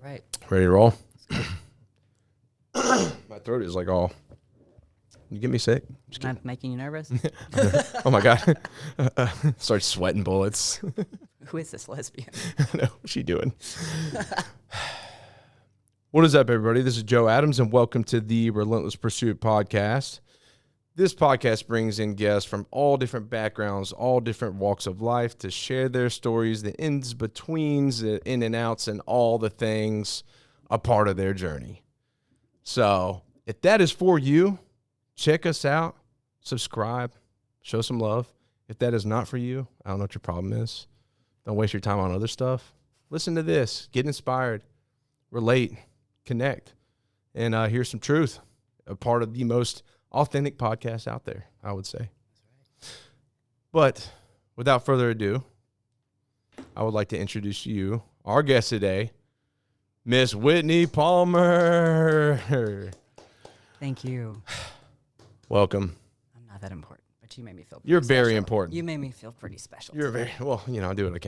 right. Ready to roll? My throat is like all. You get me sick? Am I making you nervous? Oh my God. Start sweating bullets. Who is this lesbian? No, what's she doing? What is up, everybody? This is Joe Adams, and welcome to the Relentless Pursuit podcast. This podcast brings in guests from all different backgrounds, all different walks of life to share their stories, the ins, betweens, the in and outs, and all the things a part of their journey. So if that is for you, check us out, subscribe, show some love. If that is not for you, I don't know what your problem is. Don't waste your time on other stuff. Listen to this, get inspired, relate, connect, and hear some truth. A part of the most authentic podcast out there, I would say. But without further ado, I would like to introduce you, our guest today, Miss Whitney Palmer. Thank you. Welcome. I'm not that important, but you made me feel pretty You're special. very important. You made me feel pretty special. You're today. very, well, you know, I do what I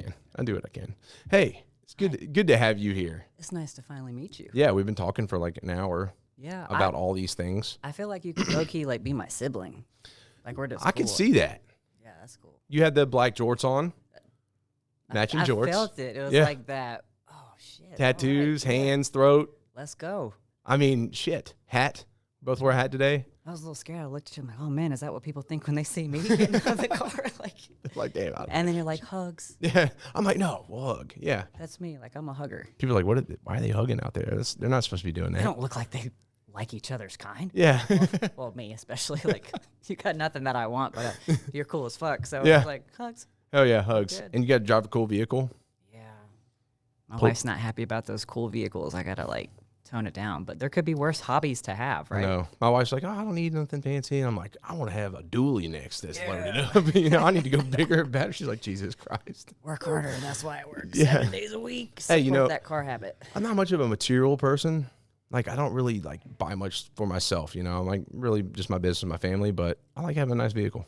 can. Hey, it's good to have you here. It's nice to finally meet you. Yeah, we've been talking for like an hour Yeah. about all these things. I feel like you could low-key like be my sibling. Like we're just I can cool. see that. Yeah, that's cool. You had the black jorts on, matching I jorts. felt it. It was Yeah. like that. Oh, shit. all Tattoos, right, yeah. hands, throat. Let's go. I mean, shit. Hat. Both wear a hat today. I was a little scared. I looked at you. I'm like, oh, man, is that what people think when they see me getting out of the car? Like, damn. And then you're like, hugs. Yeah. I'm like, no, we'll hug. Yeah. That's me. Like, I'm a hugger. People are like, why are they hugging out there? They're not supposed to be doing They that. don't look like they like each other's kind. Yeah. Well, me especially. Like, you got nothing that I want, but you're cool as fuck. So Yeah. it's like, hugs. Hell yeah, hugs. Good. And you got to drive a cool vehicle. Yeah. My wife's not happy about those cool vehicles. I got to, like, tone it down. But there could be worse hobbies to have, right? No. My wife's like, oh, I don't need nothing fancy. And I'm like, I want to have a dually next that's loaded up. You know, I need to go bigger and better. She's like, Jesus Christ. Work harder, and that's why I work Yeah. 7 days a week. Hey, you Support know- that car habit. I'm not much of a material person. Like, I don't really, like, buy much for myself, you know? I'm, like, really just my business and my family, but I like having a nice vehicle.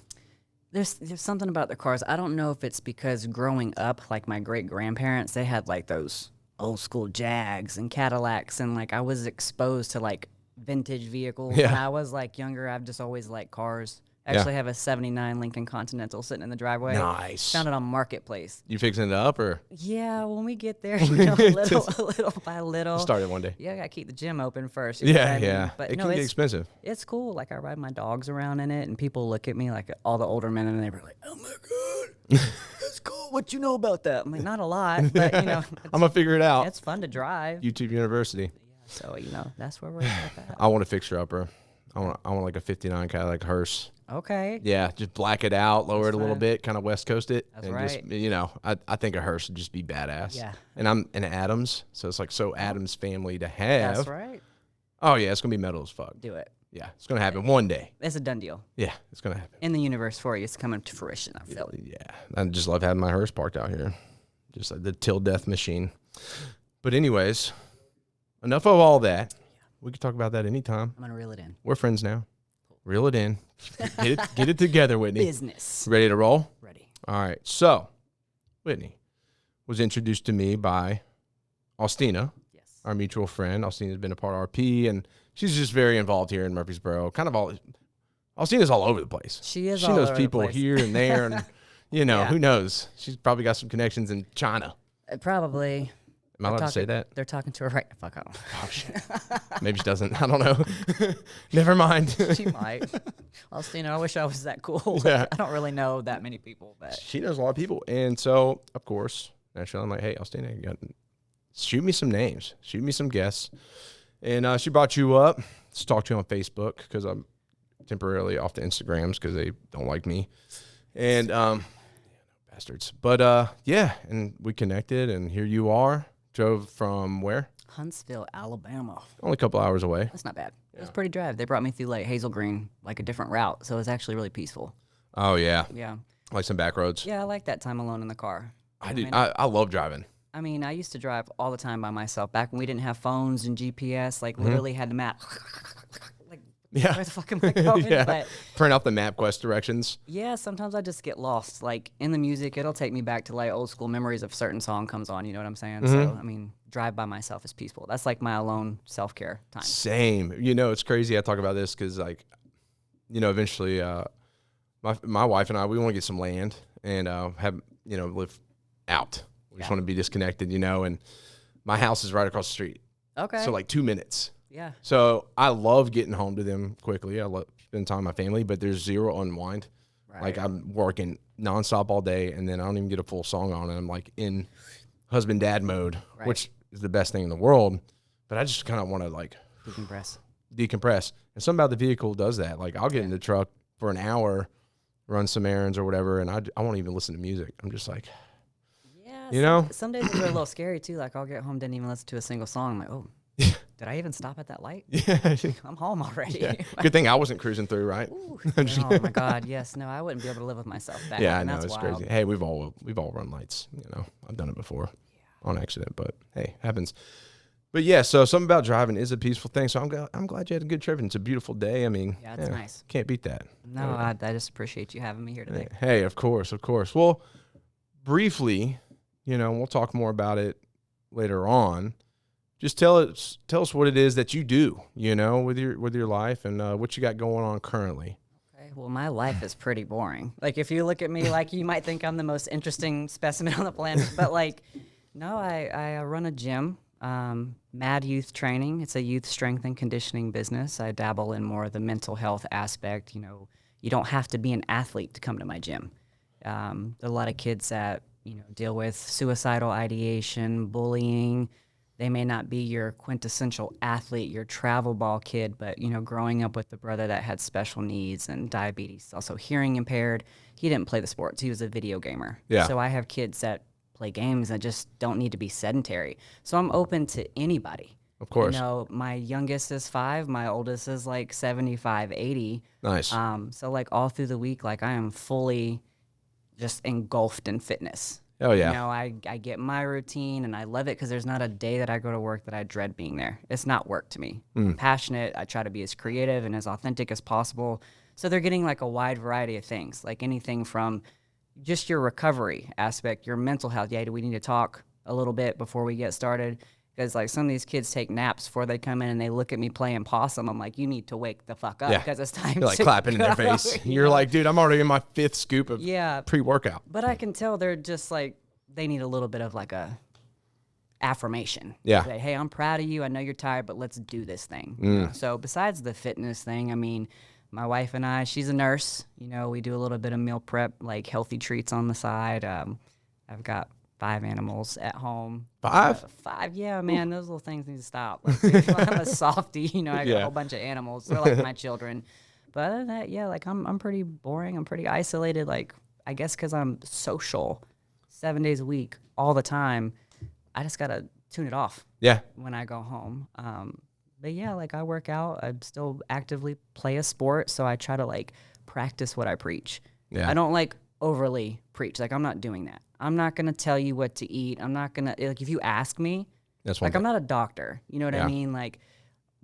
There's something about the cars. I don't know if it's because growing up, like my great grandparents, they had like those old school Jags and Cadillacs, and like I was exposed to like vintage vehicles. Yeah. When I was like younger, I've just always liked cars. I Yeah. actually have a '79 Lincoln Continental sitting in the driveway. Nice. Found it on Marketplace. You fixing it up or Yeah, when we get there, you know, little by little. start it one day? Yeah, I gotta keep the gym open first. You know what I Yeah, mean? yeah. But It no, can get it's expensive. it's cool. Like I ride my dogs around in it, and people look at me like all the older men in the neighborhood, like, "Oh my god, that's cool. What you know about that?" I'm like, not a lot, but you know, I'm going to figure it out. it's fun to drive. YouTube University. So you know, that's where we're at. That. I want a fixer-upper. I want like a 59 Cadillac hearse. Okay. Yeah, just black it out, lower it a little fine. bit, kind of West Coast it. That's and right. just, you know, I think a hearse would just be badass. Yeah. And I'm an Adams, so it's like so Adams family to have. That's right. Oh, yeah, it's going to be metal as fuck. Do it. Yeah, it's going to happen one day. It's a done deal. Yeah, it's going to happen. In the universe for you, it's coming to fruition. I feel. Yeah, I just love having my hearse parked out here. Just like the till death machine. But anyways, enough of all that. We could talk about that anytime. I'm gonna reel it in. We're friends now. Reel it in. Get it together, Whitney. Business. Ready to roll? Ready. All right. So, Whitney was introduced to me by Austina, Yes. our mutual friend. Austina's been a part of RP, and she's just very involved here in Murfreesboro. Kind of all. Austina's all over the place. She is. She all knows over the people place. here and there, and you know, Yeah. who knows? She's probably got some connections in China. Probably. Am I allowed to say that? They're talking to her right. Fuck off. Oh shit. Maybe she doesn't. I don't know. Never mind. She might. Austina, I wish I was that cool. Yeah. I don't really know that many people, but She knows a lot of people, and so of course, naturally, I'm like, hey, Austina, shoot me some names, shoot me some guests, and she brought you up to talk to you on Facebook because I'm temporarily off the Instagrams because they don't like me, and bastards. But yeah, and we connected, and here you are. Drove from where? Huntsville, Alabama. Only a couple hours away. That's not bad. It was a pretty drive. They brought me through like Hazel Green, like a different route, so it was actually really peaceful. Oh yeah, Yeah. like some back roads. Yeah, I like that time alone in the car. I do. mean, I love driving. I mean, I used to drive all the time by myself back when we didn't have phones and GPS. Like, Mm-hmm. literally had the map. Like, Yeah. where the fuck am I going? Yeah. But Print out the MapQuest directions. yeah, sometimes I just get lost. Like in the music, it'll take me back to like old school memories of certain song comes on. You know what I'm saying? So I mean, drive by myself is peaceful. That's like my alone self-care time. Same. You know, it's crazy. I talk about this because, like, you know, eventually my wife and I, we want to get some land and have, you know, live out. We just want to be disconnected, you know, and my house is right across the street. Okay. So, like, 2 minutes. Yeah. So I love getting home to them quickly. I love spending time with my family, but there's zero unwind. Right. Like, I'm working nonstop all day, and then I don't even get a full song on, and I'm, like, in husband-dad mode, which is the best thing in the world. But I just kind of want to, like, decompress. And something about the vehicle does that. Like, I'll get in the truck for an hour, run some errands or whatever, and I won't even listen to music. I'm just like, you know? Some days are a little scary, too. Like, I'll get home, didn't even listen to a single song. I'm like, oh, did I even stop at that light? Yeah. I'm home already. Yeah. Good thing I wasn't cruising through, right? Oh, my God. Yes. No, I wouldn't be able to live with myself. I know. It's wild. Crazy. Hey, we've all run lights, you know. I've done it before on accident, but hey, happens. But yeah, so something about driving is a peaceful thing. So I'm glad you had a good trip. And it's a beautiful day. I mean, it's nice. Can't beat that. No, I just appreciate you having me here today. Hey, of course. Well, briefly, you know, we'll talk more about it later on. Just tell us what it is that you do, you know, with your life and what you got going on currently. Okay, well, my life is pretty boring. Like, if you look at me, like, you might think I'm the most interesting specimen on the planet, but like, no, I run a gym, M.A.D Youth Training. It's a youth strength and conditioning business. I dabble in more of the mental health aspect. You know, you don't have to be an athlete to come to my gym. There are a lot of kids that, you know, deal with suicidal ideation, bullying. They may not be your quintessential athlete, your travel ball kid, but, you know, growing up with a brother that had special needs and diabetes, also hearing impaired, he didn't play the sports. He was a video gamer. Yeah. So I have kids that play games that just don't need to be sedentary. So I'm open to anybody. Of course. You know, my youngest is 5. My oldest is like 75, 80. Nice. So like all through the week, like I am fully just engulfed in fitness. Oh, yeah. You know, I get my routine, and I love it because there's not a day that I go to work that I dread being there. It's not work to me. I'm passionate. I try to be as creative and as authentic as possible. So they're getting like a wide variety of things, like anything from just your recovery aspect, your mental health. Yeah, do we need to talk a little bit before we get started? Because like some of these kids take naps before they come in and they look at me playing possum. I'm like, you need to wake the fuck up because it's time. You're like to clapping in their face. You're like, dude, I'm already in my 5th scoop of pre-workout. But I can tell they're just like, they need a little bit of like a affirmation. Yeah. Say, hey, I'm proud of you. I know you're tired, but let's do this thing. So besides the fitness thing, I mean, my wife and I, she's a nurse. You know, we do a little bit of meal prep, like healthy treats on the side. I've got 5 animals at home. 5? 5, yeah, man. Those little things need to stop. Like, I'm a softie, you know. I got a whole bunch of animals. They're like my children. But other than that, yeah, like I'm pretty boring. I'm pretty isolated. Like I guess because I'm social, 7 days a week, all the time. I just gotta tune it off. Yeah. When I go home. But yeah, like I work out. I still actively play a sport, so I try to like practice what I preach. Yeah. I don't like overly preach. Like I'm not doing that. I'm not gonna tell you what to eat. I'm not gonna like if you ask me. That's one like thing. I'm not a doctor. You know what I mean? Like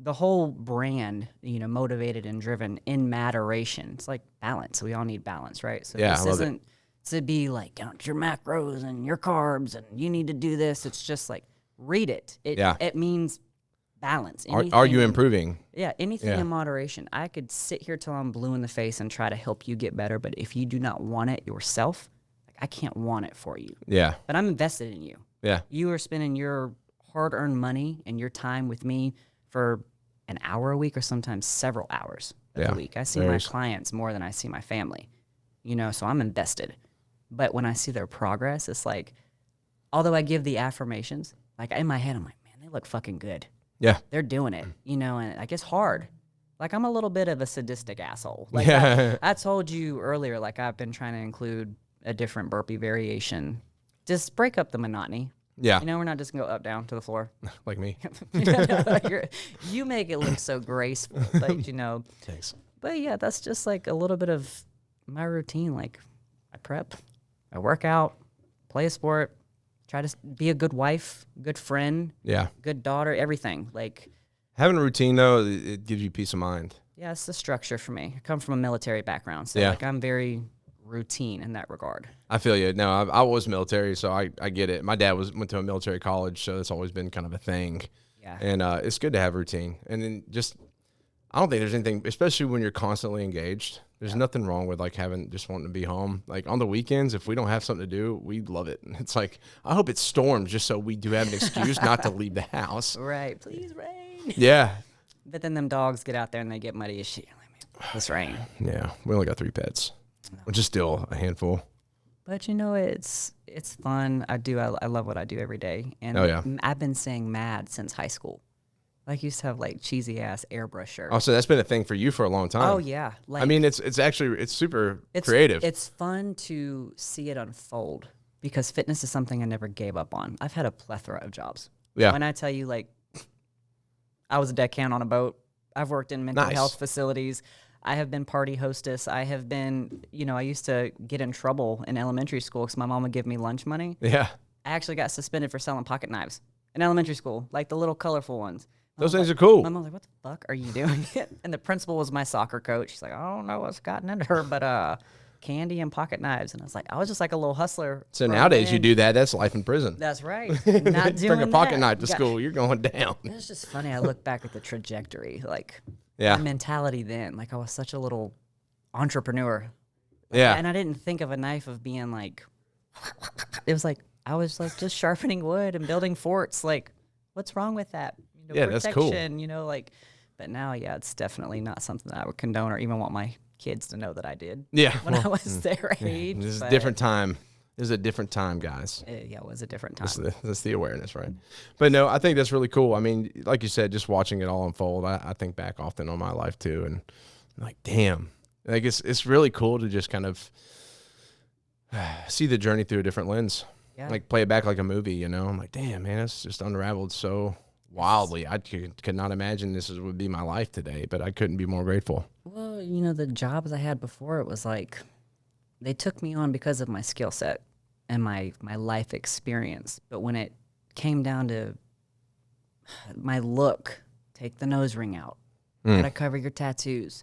the whole brand, you know, motivated and driven in moderation. It's like balance. We all need balance, right? So this isn't to be like count your macros and your carbs and you need to do this. It's just like read it. It means balance. Are you improving? Yeah, anything in moderation. I could sit here till I'm blue in the face and try to help you get better, but if you do not want it yourself, like I can't want it for you. Yeah. But I'm invested in you. Yeah. You are spending your hard-earned money and your time with me for an hour a week or sometimes several hours a week. I see my clients more than I see my family, you know, so I'm invested. But when I see their progress, it's like, although I give the affirmations, like in my head, I'm like, man, they look fucking good. Yeah. They're doing it, you know, and like it's hard. Like I'm a little bit of a sadistic asshole. Like I told you earlier, like I've been trying to include a different burpee variation. Just break up the monotony. Yeah. You know, we're not just going to go up, down to the floor. Like me. You make it look so graceful, like, you know. Thanks. But yeah, that's just like a little bit of my routine. Like I prep, I work out, play a sport, try to be a good wife, good friend, good daughter, everything. Like having a routine though, it gives you peace of mind. Yeah, it's the structure for me. I come from a military background, so like I'm very routine in that regard. I feel you. No, I was military, so I get it. My dad went to a military college, so it's always been kind of a thing. Yeah. And it's good to have routine. And then just, I don't think there's anything, especially when you're constantly engaged. There's nothing wrong with like just wanting to be home. Like on the weekends, if we don't have something to do, we love it. It's like, I hope it storms just so we do have an excuse not to leave the house. Right. Please rain. Yeah. But then them dogs get out there and they get muddy as shit. Like, man, let's rain. Yeah. We only got 3 pets, which is still a handful. But you know, it's fun. I love what I do every day. And Oh, yeah. I've been saying MAD since high school. Like, used to have like cheesy ass airbrush shirts. Oh, so that's been a thing for you for a long time. Oh yeah. Like, I mean, it's super creative. It's fun to see it unfold because fitness is something I never gave up on. I've had a plethora of jobs. Yeah. When I tell you, like, I was a deckhand on a boat. I've worked in mental Nice. health facilities. I have been party hostess. I have been, I used to get in trouble in elementary school because my mom would give me lunch money. Yeah. I actually got suspended for selling pocket knives in elementary school, like the little colorful ones. Those things are cool. My mom's like, "What the fuck are you doing?" And the principal was my soccer coach. She's like, "I don't know what's gotten into her, but candy and pocket knives." And I was just like a little hustler. So nowadays you do that. That's life in prison. That's right. Not doing Bring a pocket that. knife to school. You're going down. It's just funny. I look back at the trajectory, like Yeah. my mentality then. Like I was such a little entrepreneur. Yeah. And I didn't think of a knife of being like, it was like, I was like just sharpening wood and building forts. Like, what's wrong with that? Yeah, that's cool. But now, yeah, it's definitely not something that I would condone or even want my kids to know that I did. Yeah. When I was their age. This is a but, different time. This is a different time, guys. Yeah, it was a different time. That's the awareness, right? But no, I think that's really cool. I mean, like you said, just watching it all unfold, I think back often on my life too, and I'm like, damn, like it's really cool to just kind of see the journey through a different lens. Yeah. Like play it back like a movie, I'm like, damn, man, it's just unraveled so wildly. I could not imagine would be my life today, but I couldn't be more grateful. Well, the jobs I had before, it was like they took me on because of my skill set and my life experience. But when it came down to my look, take the nose ring out, gotta cover your tattoos.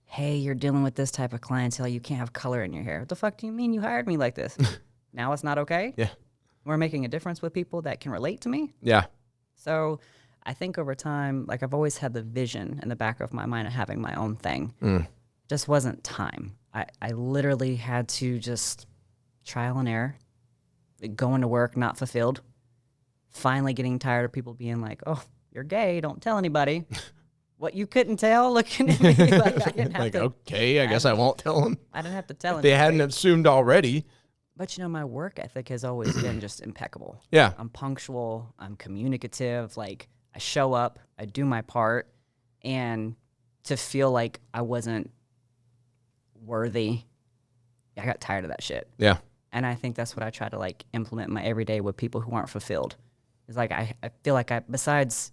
Hey, you're dealing with this type of clientele. You can't have color in your hair. What the fuck do you mean you hired me like this? Now it's not okay? Yeah. We're making a difference with people that can relate to me? Yeah. So I think over time, like I've always had the vision in the back of my mind of having my own thing. Just wasn't time. I literally had to just trial and error, going to work, not fulfilled, finally getting tired of people being like, "Oh, you're gay, don't tell anybody." What, you couldn't tell looking at me? Like I didn't have Like, to. okay, I guess I won't tell them. I didn't have to tell They anybody. hadn't assumed already. But my work ethic has always been just impeccable. Yeah. I'm punctual. I'm communicative. Like I show up, I do my part, and to feel like I wasn't worthy, I got tired of that shit. Yeah. And I think that's what I try to like implement in my everyday with people who aren't fulfilled. It's like I feel like besides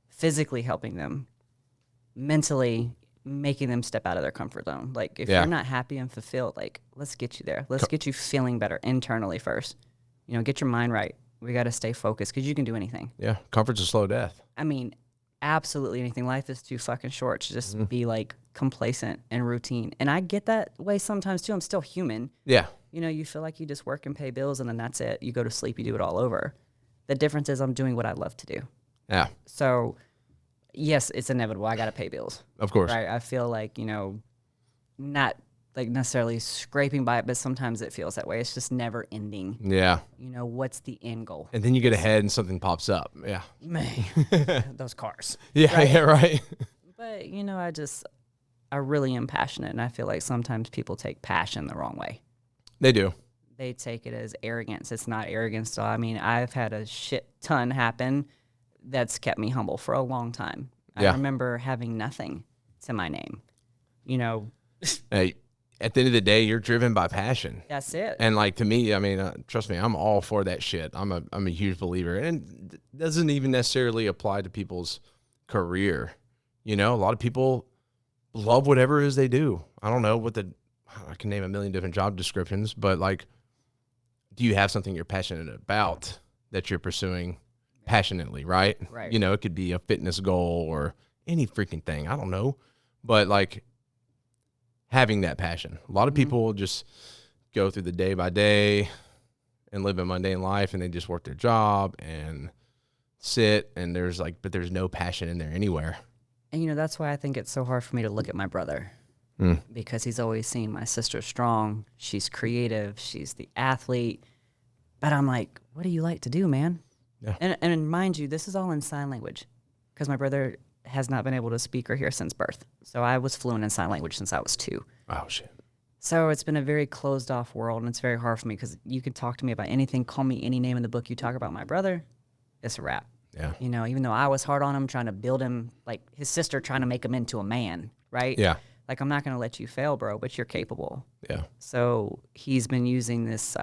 physically helping them, mentally making them step out of their comfort zone. Like if you're not happy and fulfilled, like let's get you there. Let's get you feeling better internally first. Get your mind right. We got to stay focused because you can do anything. Yeah. Comfort's a slow death. I mean, absolutely anything. Life is too fucking short to just be like complacent and routine. And I get that way sometimes too. I'm still human. Yeah. You feel like you just work and pay bills and then that's it. You go to sleep, you do it all over. The difference is I'm doing what I love to do. Yeah. So yes, it's inevitable. I got to pay bills. Of course. Right. I feel like, not like necessarily scraping by it, but sometimes it feels that way. It's just never ending. Yeah. What's the end goal? And then you get ahead and something pops up. Yeah. Man, those cars. Yeah. Right. Yeah. Right. But, I really am passionate. And I feel like sometimes people take passion the wrong way. They do. They take it as arrogance. It's not arrogance. So, I mean, I've had a shit ton happen that's kept me humble for a long time. Yeah. I remember having nothing to my name. Hey, at the end of the day, you're driven by passion. That's it. And like to me, I mean, trust me, I'm all for that shit. I'm a huge believer, and it doesn't even necessarily apply to people's career. A lot of people love whatever it is they do. I don't know I can name a million different job descriptions, but like, do you have something you're passionate about that you're pursuing passionately, right? Right. It could be a fitness goal or any freaking thing. I don't know. But like having that passion. A lot of people just go through the day by day and live a mundane life, and they just work their job and sit, and but there's no passion in there anywhere. And that's why I think it's so hard for me to look at my brother, because he's always seen my sister strong. She's creative. She's the athlete. But I'm like, what do you like to do, man? Yeah. And mind you, this is all in sign language, because my brother has not been able to speak or hear since birth. So I was fluent in sign language since I was 2. Oh, shit. So it's been a very closed off world, and it's very hard for me, because you can talk to me about anything, call me any name in the book. You talk about my brother, it's a wrap. Yeah. Even though I was hard on him, trying to build him, like his sister trying to make him into a man, right? Yeah. Like, I'm not going to let you fail, bro, but you're capable. Yeah. So he's been using this,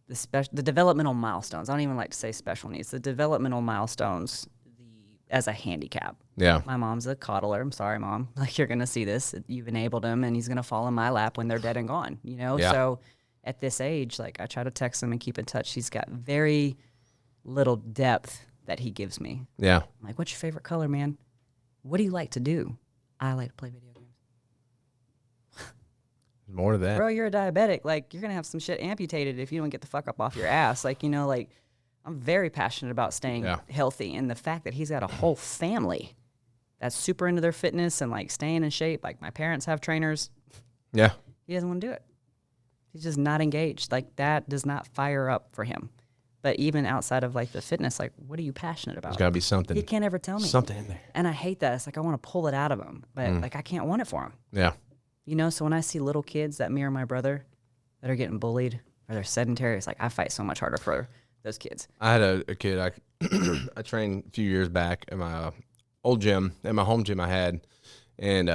the developmental milestones. I don't even like to say special needs. The developmental milestones as a handicap. Yeah. My mom's a coddler. I'm sorry, Mom. Like, you're going to see this. You've enabled him, and he's going to fall in my lap when they're dead and gone, Yeah. So at this age, like, I try to text him and keep in touch. He's got very little depth that he gives me. Yeah. I'm like, what's your favorite color, man? What do you like to do? I like to play video games. More to that. Bro, you're a diabetic. Like, you're going to have some shit amputated if you don't get the fuck up off your ass. Like, I'm very passionate about staying healthy. And the fact that he's got a whole family that's super into their fitness and, like, staying in shape. Like, my parents have trainers. Yeah. He doesn't want to do it. He's just not engaged. Like, that does not fire up for him. But even outside of, like, the fitness, like, what are you passionate about? There's got to be something. He can't ever tell me. Something in there. And I hate that. It's like, I want to pull it out of him. But, like, I can't want it for him. Yeah. So when I see little kids that mirror my brother that are getting bullied or they're sedentary, it's like, I fight so much harder for those kids. I had a kid, I trained a few years back at my old gym, at my home gym I had. And,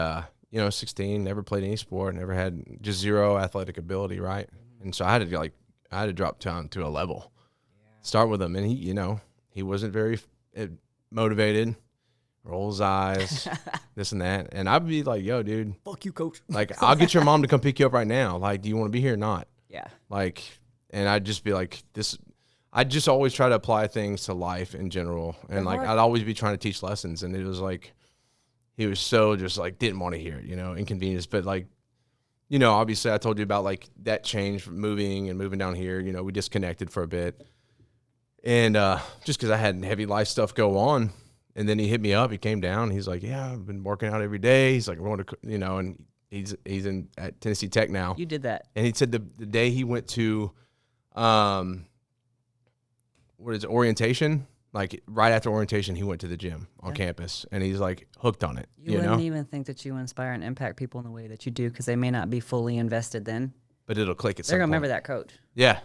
16, never played any sport, never had just zero athletic ability, right? And so I had to drop down to a level, start with him. And he wasn't very motivated. Roll his eyes, this and that. And I'd be like, yo, dude. Fuck you, coach. Like, I'll get your mom to come pick you up right now. Like, do you want to be here or not? Yeah. Like, and I'd just be like, I just always try to apply things to life in general. And, like, I'd always be trying to teach lessons. And it was like, he was so just, like, didn't want to hear it, inconvenience. But, like, obviously I told you about, like, that change from moving down here. We disconnected for a bit. And just because I had heavy life stuff go on. And then he hit me up. He came down. He's like, "Yeah, I've been working out every day." He's like, "We're going to," and he's at Tennessee Tech now. You did that. And he said the day he went to, orientation? Like, right after orientation, he went to the gym on campus, and he's like hooked on it. You wouldn't even think that you inspire and impact people in the way that you do, because they may not be fully invested then. But it'll click at some They're gonna point. remember that coach. Yeah.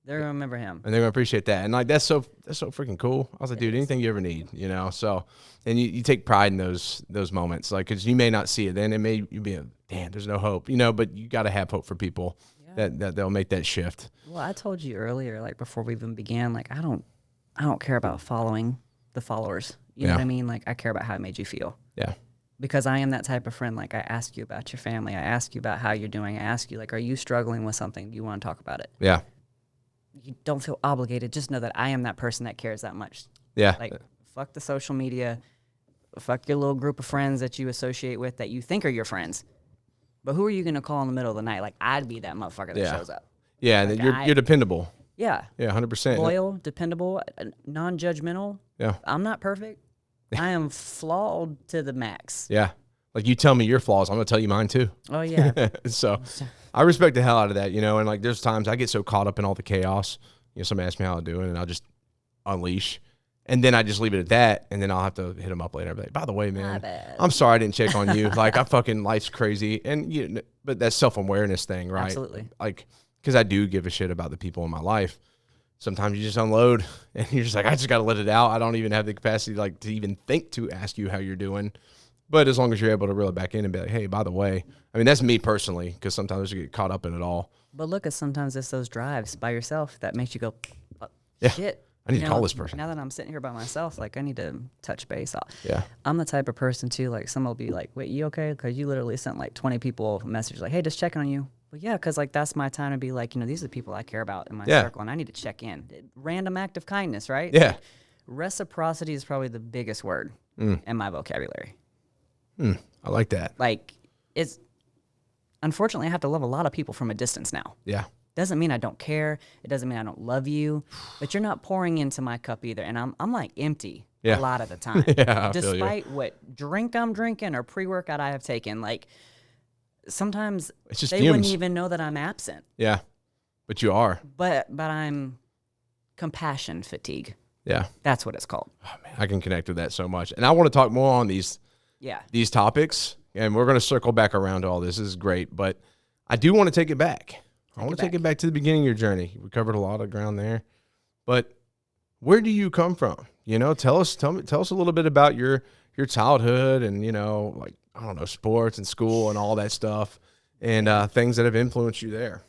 They're gonna remember him, and they're gonna appreciate that. And like that's so freaking cool. I was like, dude, anything you ever need, So, and you take pride in those moments, like, because you may not see it then. It may you be damn, there's no hope, but you got to have hope for people that they'll make that shift. Well, I told you earlier, like before we even began, like I don't care about following the followers. You know what I mean? Like I care about how it made you feel. Yeah. Because I am that type of friend. Like I ask you about your family. I ask you about how you're doing. I ask you, like, are you struggling with something? Do you want to talk about it? Yeah. You don't feel obligated. Just know that I am that person that cares that much. Yeah. Like, fuck the social media. Fuck your little group of friends that you associate with that you think are your friends. But who are you going to call in the middle of the night? Like, I'd be that motherfucker that shows up. Yeah, like, you're dependable. Yeah. Yeah, 100%. Loyal, dependable, non-judgmental. Yeah. I'm not perfect. I am flawed to the max. Yeah. Like, you tell me your flaws, I'm going to tell you mine too. Oh, yeah. So I respect the hell out of that, and like there's times I get so caught up in all the chaos. Somebody asks me how I'm doing and I'll just unleash. And then I just leave it at that, and then I'll have to hit them up later. I'll be like, by the way, man, I'm sorry I didn't check on you. Like, I fucking, life's crazy. And but that's self-awareness thing, right? Absolutely. Like, because I do give a shit about the people in my life. Sometimes you just unload, and you're just like, I just got to let it out. I don't even have the capacity, like, to even think to ask you how you're doing. But as long as you're able to reel it back in and be like, hey, by the way, I mean, that's me personally, because sometimes you get caught up in it all. But look, sometimes it's those drives by yourself that makes you go, shit. I need to call this person. Now that I'm sitting here by myself, like, I need to touch base. Yeah. I'm the type of person, too, like, someone will be like, wait, you okay? Because you literally sent, like, 20 people a message like, hey, just checking on you. Well, yeah, because, like, that's my time to be like, these are the people I care about in my circle, and I need to check in. Random act of kindness, right? Yeah. Like, reciprocity is probably the biggest word in my vocabulary. I like that. Like, it's unfortunately I have to love a lot of people from a distance now. Yeah. Doesn't mean I don't care. It doesn't mean I don't love you, but you're not pouring into my cup either. And I'm like empty Yeah. a lot of the time. Yeah, I feel you. Despite what drink I'm drinking or pre-workout I have taken, like sometimes It's just they fumes. wouldn't even know that I'm absent. Yeah. But you are. But I'm compassion fatigue. Yeah. That's what it's called. Oh, man, I can connect with that so much. And I want to talk more on these topics, and we're going to circle back around to all this. This is great, but I do want to take it back. I want to take it back to the beginning of your journey. We covered a lot of ground there, but where do you come from? You know, tell us a little bit about your childhood and, you know, like, I don't know, sports and school and all that stuff and things that have influenced you there.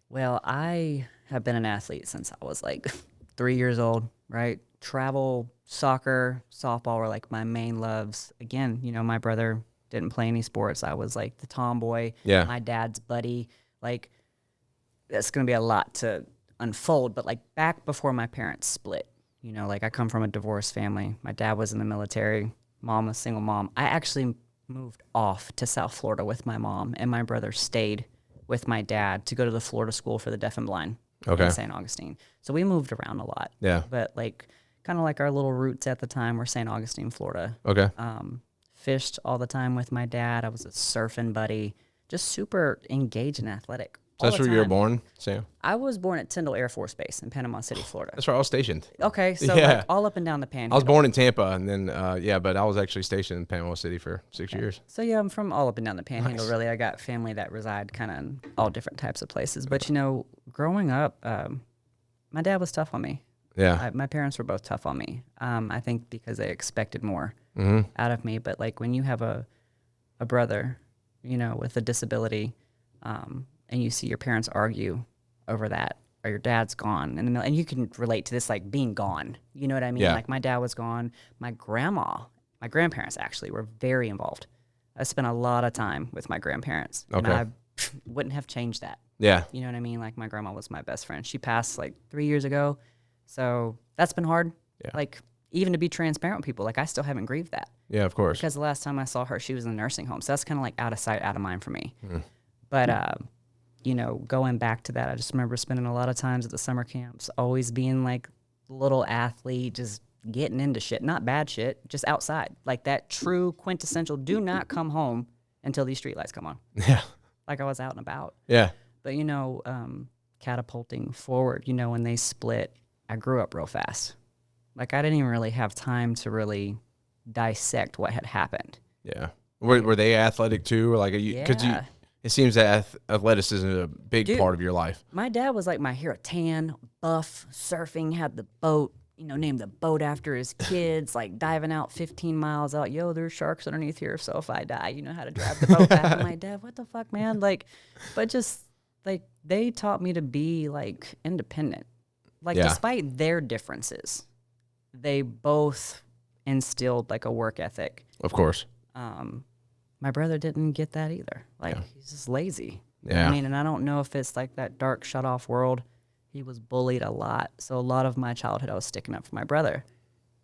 Well, I have been an athlete since I was like 3 years old, right? Travel, soccer, softball were like my main loves. Again, you know, my brother didn't play any sports. I was like the tomboy, my dad's buddy. Like, that's going to be a lot to unfold, but like back before my parents split, you know, like I come from a divorced family. My dad was in the military, mom was a single mom. I actually moved off to South Florida with my mom, and my brother stayed with my dad to go to the Florida School for the Deaf and Blind in St. Augustine. So we moved around a lot. Yeah. But like kind of like our little roots at the time were St. Augustine, Florida. Okay. Fished all the time with my dad. I was a surfing buddy, just super engaged and athletic. That's where you were born, Sam? I was born at Tyndall Air Force Base in Panama City, Florida. That's where I was stationed. Okay, so like all up and down the Panhandle. I was born in Tampa, and then, but I was actually stationed in Panama City for 6 years. So yeah, I'm from all up and down the Panhandle, really. I got family that reside kind of in all different types of places. But, you know, growing up, my dad was tough on me. Yeah. My parents were both tough on me. I think because they expected more out of me. But, like, when you have a brother, you know, with a disability, and you see your parents argue over that, or your dad's gone, and you can relate to this, like being gone. You know what I mean? Yeah. Like my dad was gone. My grandparents actually were very involved. I spent a lot of time with my grandparents, and I wouldn't have changed that. Yeah. You know what I mean? Like my grandma was my best friend. She passed like 3 years ago, so that's been hard. Yeah. Like even to be transparent with people, like I still haven't grieved that. Yeah, of course. Because the last time I saw her, she was in a nursing home. So that's kind of like out of sight, out of mind for me. But, you know, going back to that, I just remember spending a lot of times at the summer camps, always being like little athlete, just getting into shit. Not bad shit, just outside. Like that true quintessential, do not come home until these streetlights come on. Yeah. Like I was out and about. Yeah. But, you know, catapulting forward, you know, when they split, I grew up real fast. Like I didn't even really have time to really dissect what had happened. Yeah. Were they athletic too? Or like, Yeah. It seems that athleticism is a big part of your life. My dad was like my hero, tan, buff, surfing, had the boat, you know, named the boat after his kids, like diving out 15 miles out. Yo, there's sharks underneath here, so if I die, you know how to drive the boat back. I'm like, Dad, what the fuck, man? Like, but just like they taught me to be like independent. Like despite their differences, they both instilled like a work ethic. Of course. My brother didn't get that either. Like, he's just lazy. Yeah. I mean, and I don't know if it's like that dark shut off world. He was bullied a lot. So a lot of my childhood, I was sticking up for my brother,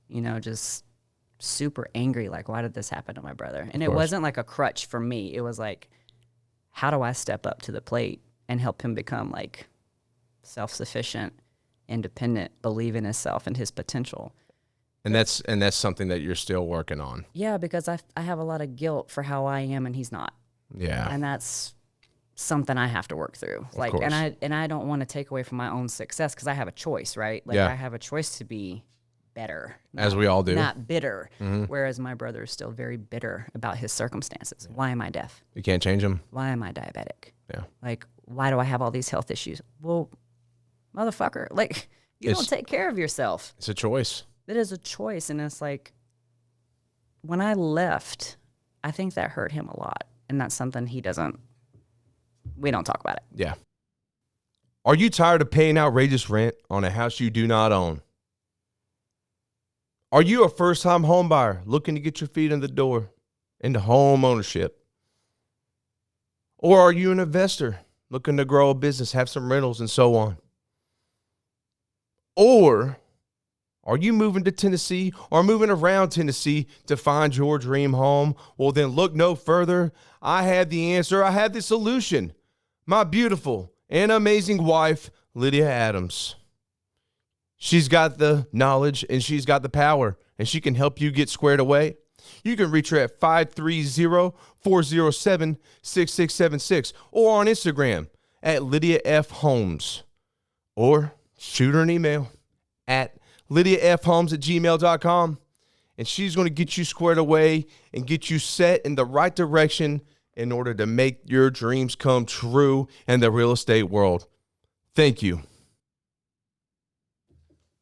you know, just super angry. Like, why did this happen to my brother? And it wasn't like a crutch for me. It was like, how do I step up to the plate and help him become like self-sufficient, independent, believe in himself and his potential? And that's something that you're still working on. Yeah, because I have a lot of guilt for how I am and he's not. Yeah. And that's something I have to work through. Like, course. and I don't want to take away from my own success because I have a choice, right? Like I have a choice to be better. As we all do. Not bitter. Whereas my brother is still very bitter about his circumstances. Why am I deaf? You can't change them. Why am I diabetic? Yeah. Like, why do I have all these health issues? Well, motherfucker, like, you don't take care of yourself. It's a choice. It is a choice, and it's like, when I left, I think that hurt him a lot, and that's something we don't talk about it. Yeah. Are you tired of paying outrageous rent on a house you do not own? Are you a first-time home buyer looking to get your feet in the door into home ownership? Or are you an investor looking to grow a business, have some rentals, and so on? Or Are you moving to Tennessee or moving around Tennessee to find your dream home? Well, then look no further. I have the answer. I have the solution. My beautiful and amazing wife, Lydia Adams. She's got the knowledge and she's got the power, and she can help you get squared away. You can reach her at 530-407-6676 or on Instagram at Lydia F. Holmes, or shoot her an email at lydiafholmes@gmail.com, and she's going to get you squared away and get you set in the right direction in order to make your dreams come true in the real estate world. Thank you.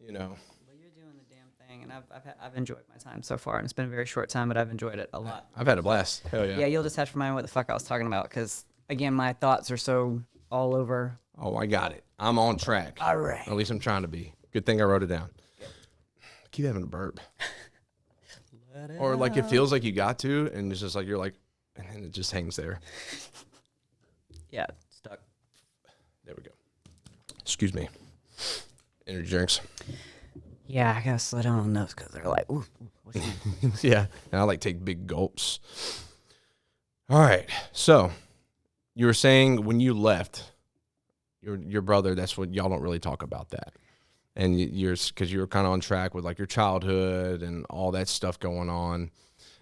Well, you're doing the damn thing, and I've enjoyed my time so far, and it's been a very short time, but I've enjoyed it a lot. I've had a blast. Hell yeah. Yeah, you'll just have to remind me what the fuck I was talking about, because, again, my thoughts are so all over. Oh, I got it. I'm on track. All right. At least I'm trying to be. Good thing I wrote it down. I keep having a burp. Or like it feels like you got to, and it's just like you're like, and then it just hangs there. Yeah, stuck. There we go. Excuse me. Energy drinks. Yeah, I gotta slow down on those because they're like, ooh, what's Yeah, and I like take big gulps. All right, so you were saying when you left your brother, that's what y'all don't really talk about that, and you're because you were kind of on track with like your childhood and all that stuff going on,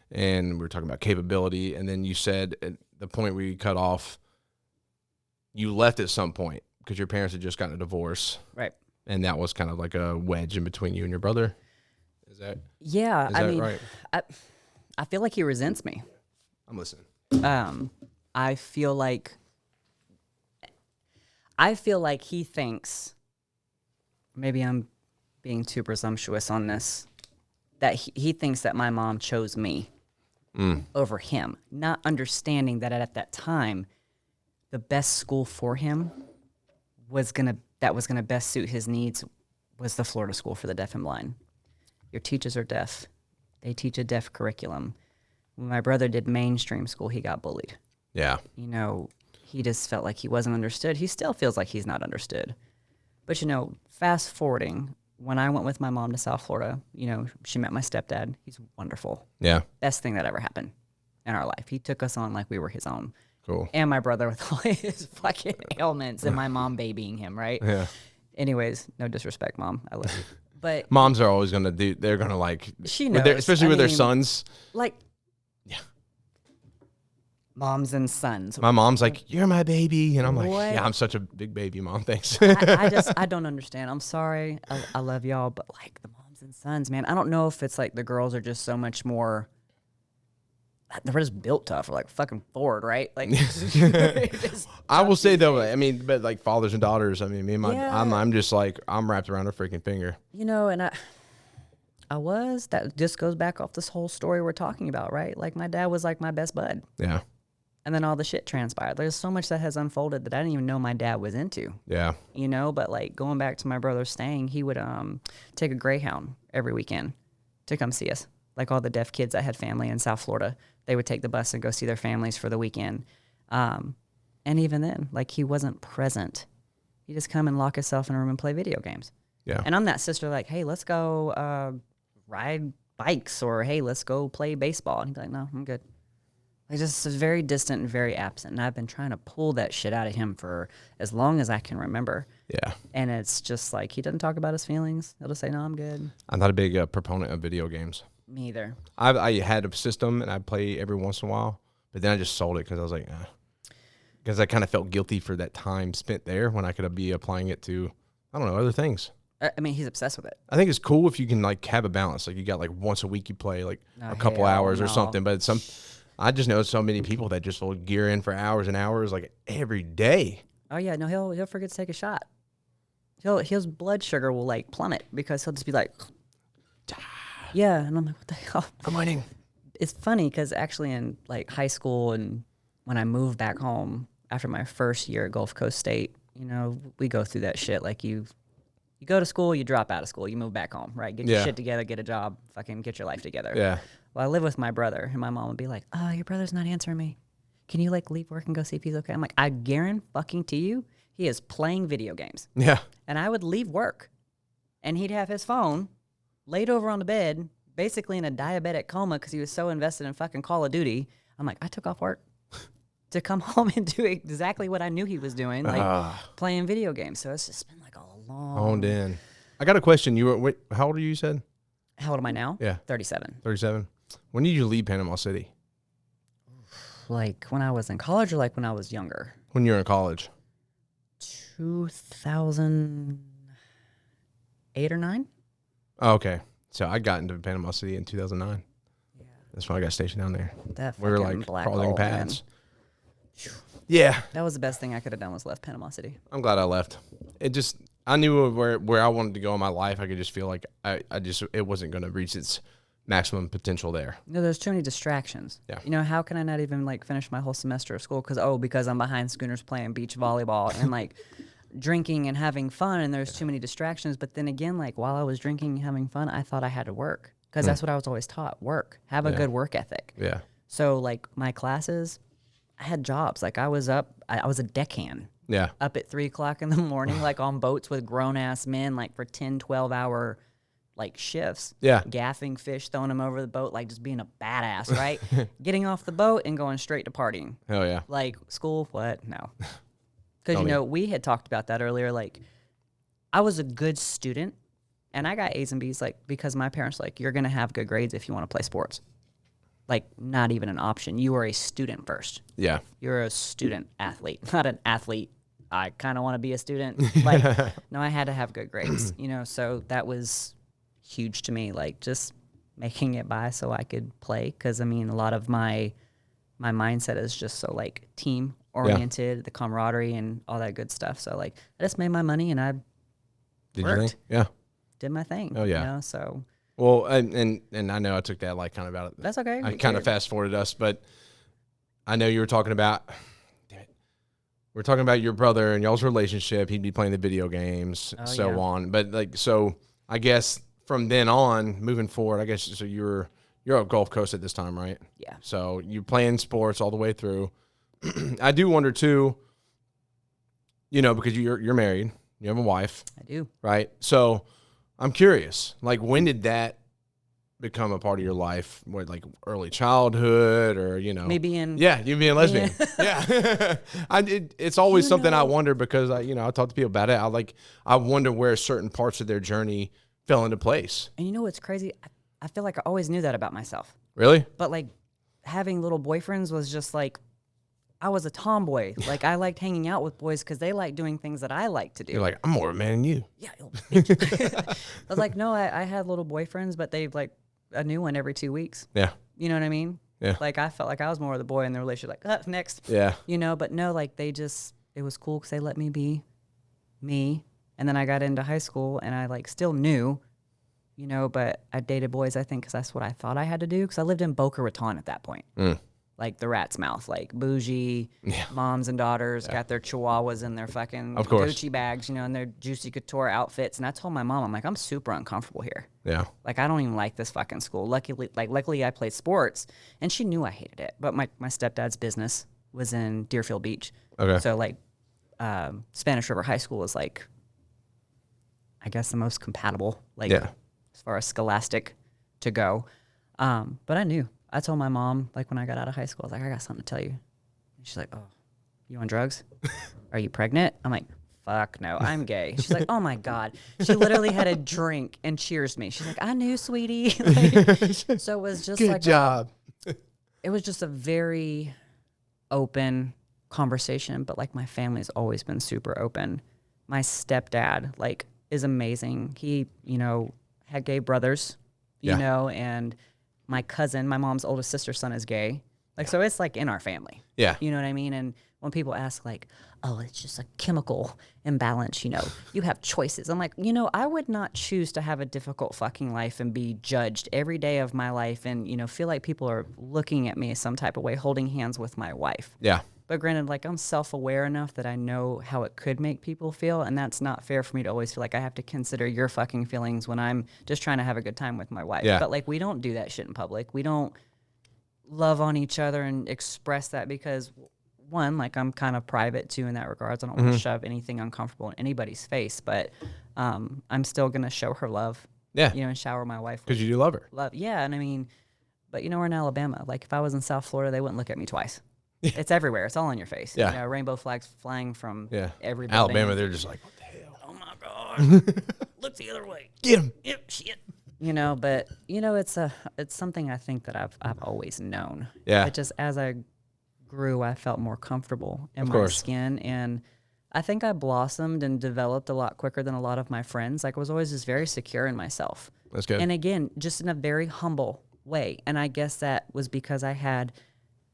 and we were talking about capability, and then you said at the point where you cut off, you left at some point because your parents had just gotten a divorce, right? And that was kind of like a wedge in between you and your brother. Is that? Yeah, is I that mean, right? I feel like he resents me. I'm listening. I feel like he thinks, maybe I'm being too presumptuous on this, that he thinks that my mom chose me over him, not understanding that at that time, the best school for him was gonna best suit his needs was the Florida School for the Deaf and Blind. Your teachers are deaf. They teach a deaf curriculum. When my brother did mainstream school, he got bullied. Yeah. He just felt like he wasn't understood. He still feels like he's not understood. But, fast forwarding, when I went with my mom to South Florida, she met my stepdad. He's wonderful. Yeah. Best thing that ever happened in our life. He took us on like we were his own. Cool. And my brother with all his fucking ailments and my mom babying him, right? Yeah. Anyways, no disrespect, Mom. I love you. But moms are always going to do, they're going to like, she knows. Especially with their sons. Like, yeah. Moms and sons. My mom's like, you're my baby. And I'm like, what? yeah, I'm such a big baby, Mom. Thanks. I don't understand. I'm sorry. I love y'all. But like the moms and sons, man, I don't know if it's like the girls are just so much more, they're just built tough, or like fucking Ford, right? Like, I will say though, I mean, but like fathers and daughters, I mean, me and my, Yeah. I'm just like, I'm wrapped around a freaking finger. And that just goes back off this whole story we're talking about, right? Like my dad was like my best bud. Yeah. And then all the shit transpired. There's so much that has unfolded that I didn't even know my dad was into. Yeah. But like going back to my brother staying, he would take a Greyhound every weekend to come see us. Like all the deaf kids that had family in South Florida, they would take the bus and go see their families for the weekend. And even then, like he wasn't present. He'd just come and lock himself in a room and play video games. Yeah. And I'm that sister like, hey, let's go ride bikes, or hey, let's go play baseball. And he'd be like, no, I'm good. Like just very distant and very absent. And I've been trying to pull that shit out of him for as long as I can remember. Yeah. And it's just like, he doesn't talk about his feelings. He'll just say, no, I'm good. I'm not a big proponent of video games. Me either. I had a system and I play every once in a while, but then I just sold it because I was like, because I kind of felt guilty for that time spent there when I could be applying it to, I don't know, other things. I mean, he's obsessed with it. I think it's cool if you can like have a balance. Like you got like once a week you play like a couple hours or something, but I just know so many people that just will gear in for hours and hours like every day. Oh yeah, no, he'll forget to take a shot. His blood sugar will like plummet because he'll just be like, yeah, and I'm like, what the hell? I'm winning. It's funny because actually in like high school and when I moved back home after my first year at Gulf Coast State, we go through that shit. Like you go to school, you drop out of school, you move back home, right? Get your shit together, get a job, fucking get your life together. Yeah. Well, I live with my brother, and my mom would be like, oh, your brother's not answering me. Can you like leave work and go see if he's okay? I'm like, I guarantee you, he is playing video games. Yeah. And I would leave work, and he'd have his phone laid over on the bed, basically in a diabetic coma because he was so invested in fucking Call of Duty. I'm like, I took off work to come home and do exactly what I knew he was doing, like playing video games. So it's just been like a long. Honed in. I got a question. How old are you? You said? How old am I now? Yeah. 37. 37. When did you leave Panama City? Like when I was in college or like when I was younger? When you were in college. 2008 or 9. Oh, okay. So I got into Panama City in 2009. Yeah. That's when I got stationed down there. That we were fucking like black crossing hole, paths. man. Yeah. That was the best thing I could have done was left Panama City. I'm glad I left. I knew where I wanted to go in my life. I could just feel like it wasn't going to reach its maximum potential there. No, there's too many distractions. Yeah. You know, how can I not even like finish my whole semester of school because I'm behind schooners playing beach volleyball and like drinking and having fun, and there's too many distractions. But then again, like while I was drinking and having fun, I thought I had to work because that's what I was always taught. Have a good work ethic. Yeah. So like my classes, I had jobs. Like I was a deckhand. Yeah. Up at 3 o'clock in the morning, like on boats with grown ass men, like for 10, 12-hour like shifts. Yeah. Gaffing fish, throwing them over the boat, like just being a badass, right? Getting off the boat and going straight to partying. Hell yeah. Like school, what? No. Because, you know, we had talked about that earlier. Like I was a good student and I got A's and B's like because my parents were like, you're going to have good grades if you want to play sports. Like not even an option. You are a student first. Yeah. You're a student athlete, not an athlete. I kind of want to be a student. Like, no, I had to have good grades, you know, so that was huge to me, like just making it by so I could play. Cause I mean, a lot of my mindset is just so like team oriented, the camaraderie and all that good stuff. So like, I just made my money and I Did worked, you think? Yeah. did my thing. Oh, yeah. You know, so. Well, and I know I took that like kind of out of That's okay. I kind of fast forwarded us, but I know you were talking about, damn it, we're talking about your brother and y'all's relationship. He'd be playing the video games, on. But like, so I guess from then on, moving forward, I guess so you're up Gulf Coast at this time, right? Yeah. So you're playing sports all the way through. I do wonder too, you know, because you're married, you have a wife. I do. Right. So I'm curious, like when did that become a part of your life? What, like early childhood or, you know? Me being. Yeah, you being lesbian. Yeah. It's always something I wonder because I talk to people about it. I wonder where certain parts of their journey fell into place. And you know what's crazy? I feel like I always knew that about myself. Really? But like having little boyfriends was just like, I was a tomboy. Like I liked hanging out with boys because they like doing things that I like to do. You're like, I'm more of a man than you. Yeah. I was like, no, I had little boyfriends, but they like a new one every 2 weeks. Yeah. You know what I mean? Yeah. Like I felt like I was more of the boy in the relationship. Like, next. Yeah. You know, but no, like it was cool because they let me be me. And then I got into high school and I like still knew, you know, but I dated boys, I think, because that's what I thought I had to do. Because I lived in Boca Raton at that point. Like the rat's mouth, like bougie moms and daughters got their chihuahuas in their fucking Gucci bags, you know, and their Juicy Couture outfits. And I told my mom, I'm like, I'm super uncomfortable here. Yeah. Like, I don't even like this fucking school. Luckily I played sports, and she knew I hated it. But my stepdad's business was in Deerfield Beach. Okay. So, like, Spanish River High School was, like, I guess the most compatible, like, as far as scholastic to go. But I knew. I told my mom, like, when I got out of high school, I was like, I got something to tell you. And she's like, oh, you on drugs? Are you pregnant? I'm like, fuck no, I'm gay. She's like, oh my God. She literally had a drink and cheers me. She's like, I knew, sweetie. Like, so it was just good job. It was just a very open conversation, but like my family's always been super open. My stepdad, like, is amazing. He, you know, had gay brothers, you know, and my cousin, my mom's oldest sister's son, is gay. Like, so it's like in our family. Yeah. You know what I mean? And when people ask like, oh, it's just a chemical imbalance, you know, you have choices. I'm like, you know, I would not choose to have a difficult fucking life and be judged every day of my life and, you know, feel like people are looking at me some type of way, holding hands with my wife. Yeah. But granted, like, I'm self-aware enough that I know how it could make people feel, and that's not fair for me to always feel like I have to consider your fucking feelings when I'm just trying to have a good time with my wife. Yeah. But, like, we don't do that shit in public. We don't love on each other and express that because, one, like, I'm kind of private, too, in that regards. I don't want to shove anything uncomfortable in anybody's face, but I'm still going to show her love Yeah. And shower my wife. Because you do love her. Love. Yeah. And I mean, but we're in Alabama. Like if I was in South Florida, they wouldn't look at me twice. It's everywhere. It's all in your face. Yeah. Rainbow flags flying from every building. Alabama, they're just like, what the hell? Oh my God. Look the other way. Get him. Yep, shit. But it's something I think that I've always known. Yeah. But just as I grew, I felt more comfortable in my skin, and I think I blossomed and developed a lot quicker than a lot of my friends. Like I was always just very secure in myself. That's good. And again, just in a very humble way. And I guess that was because I had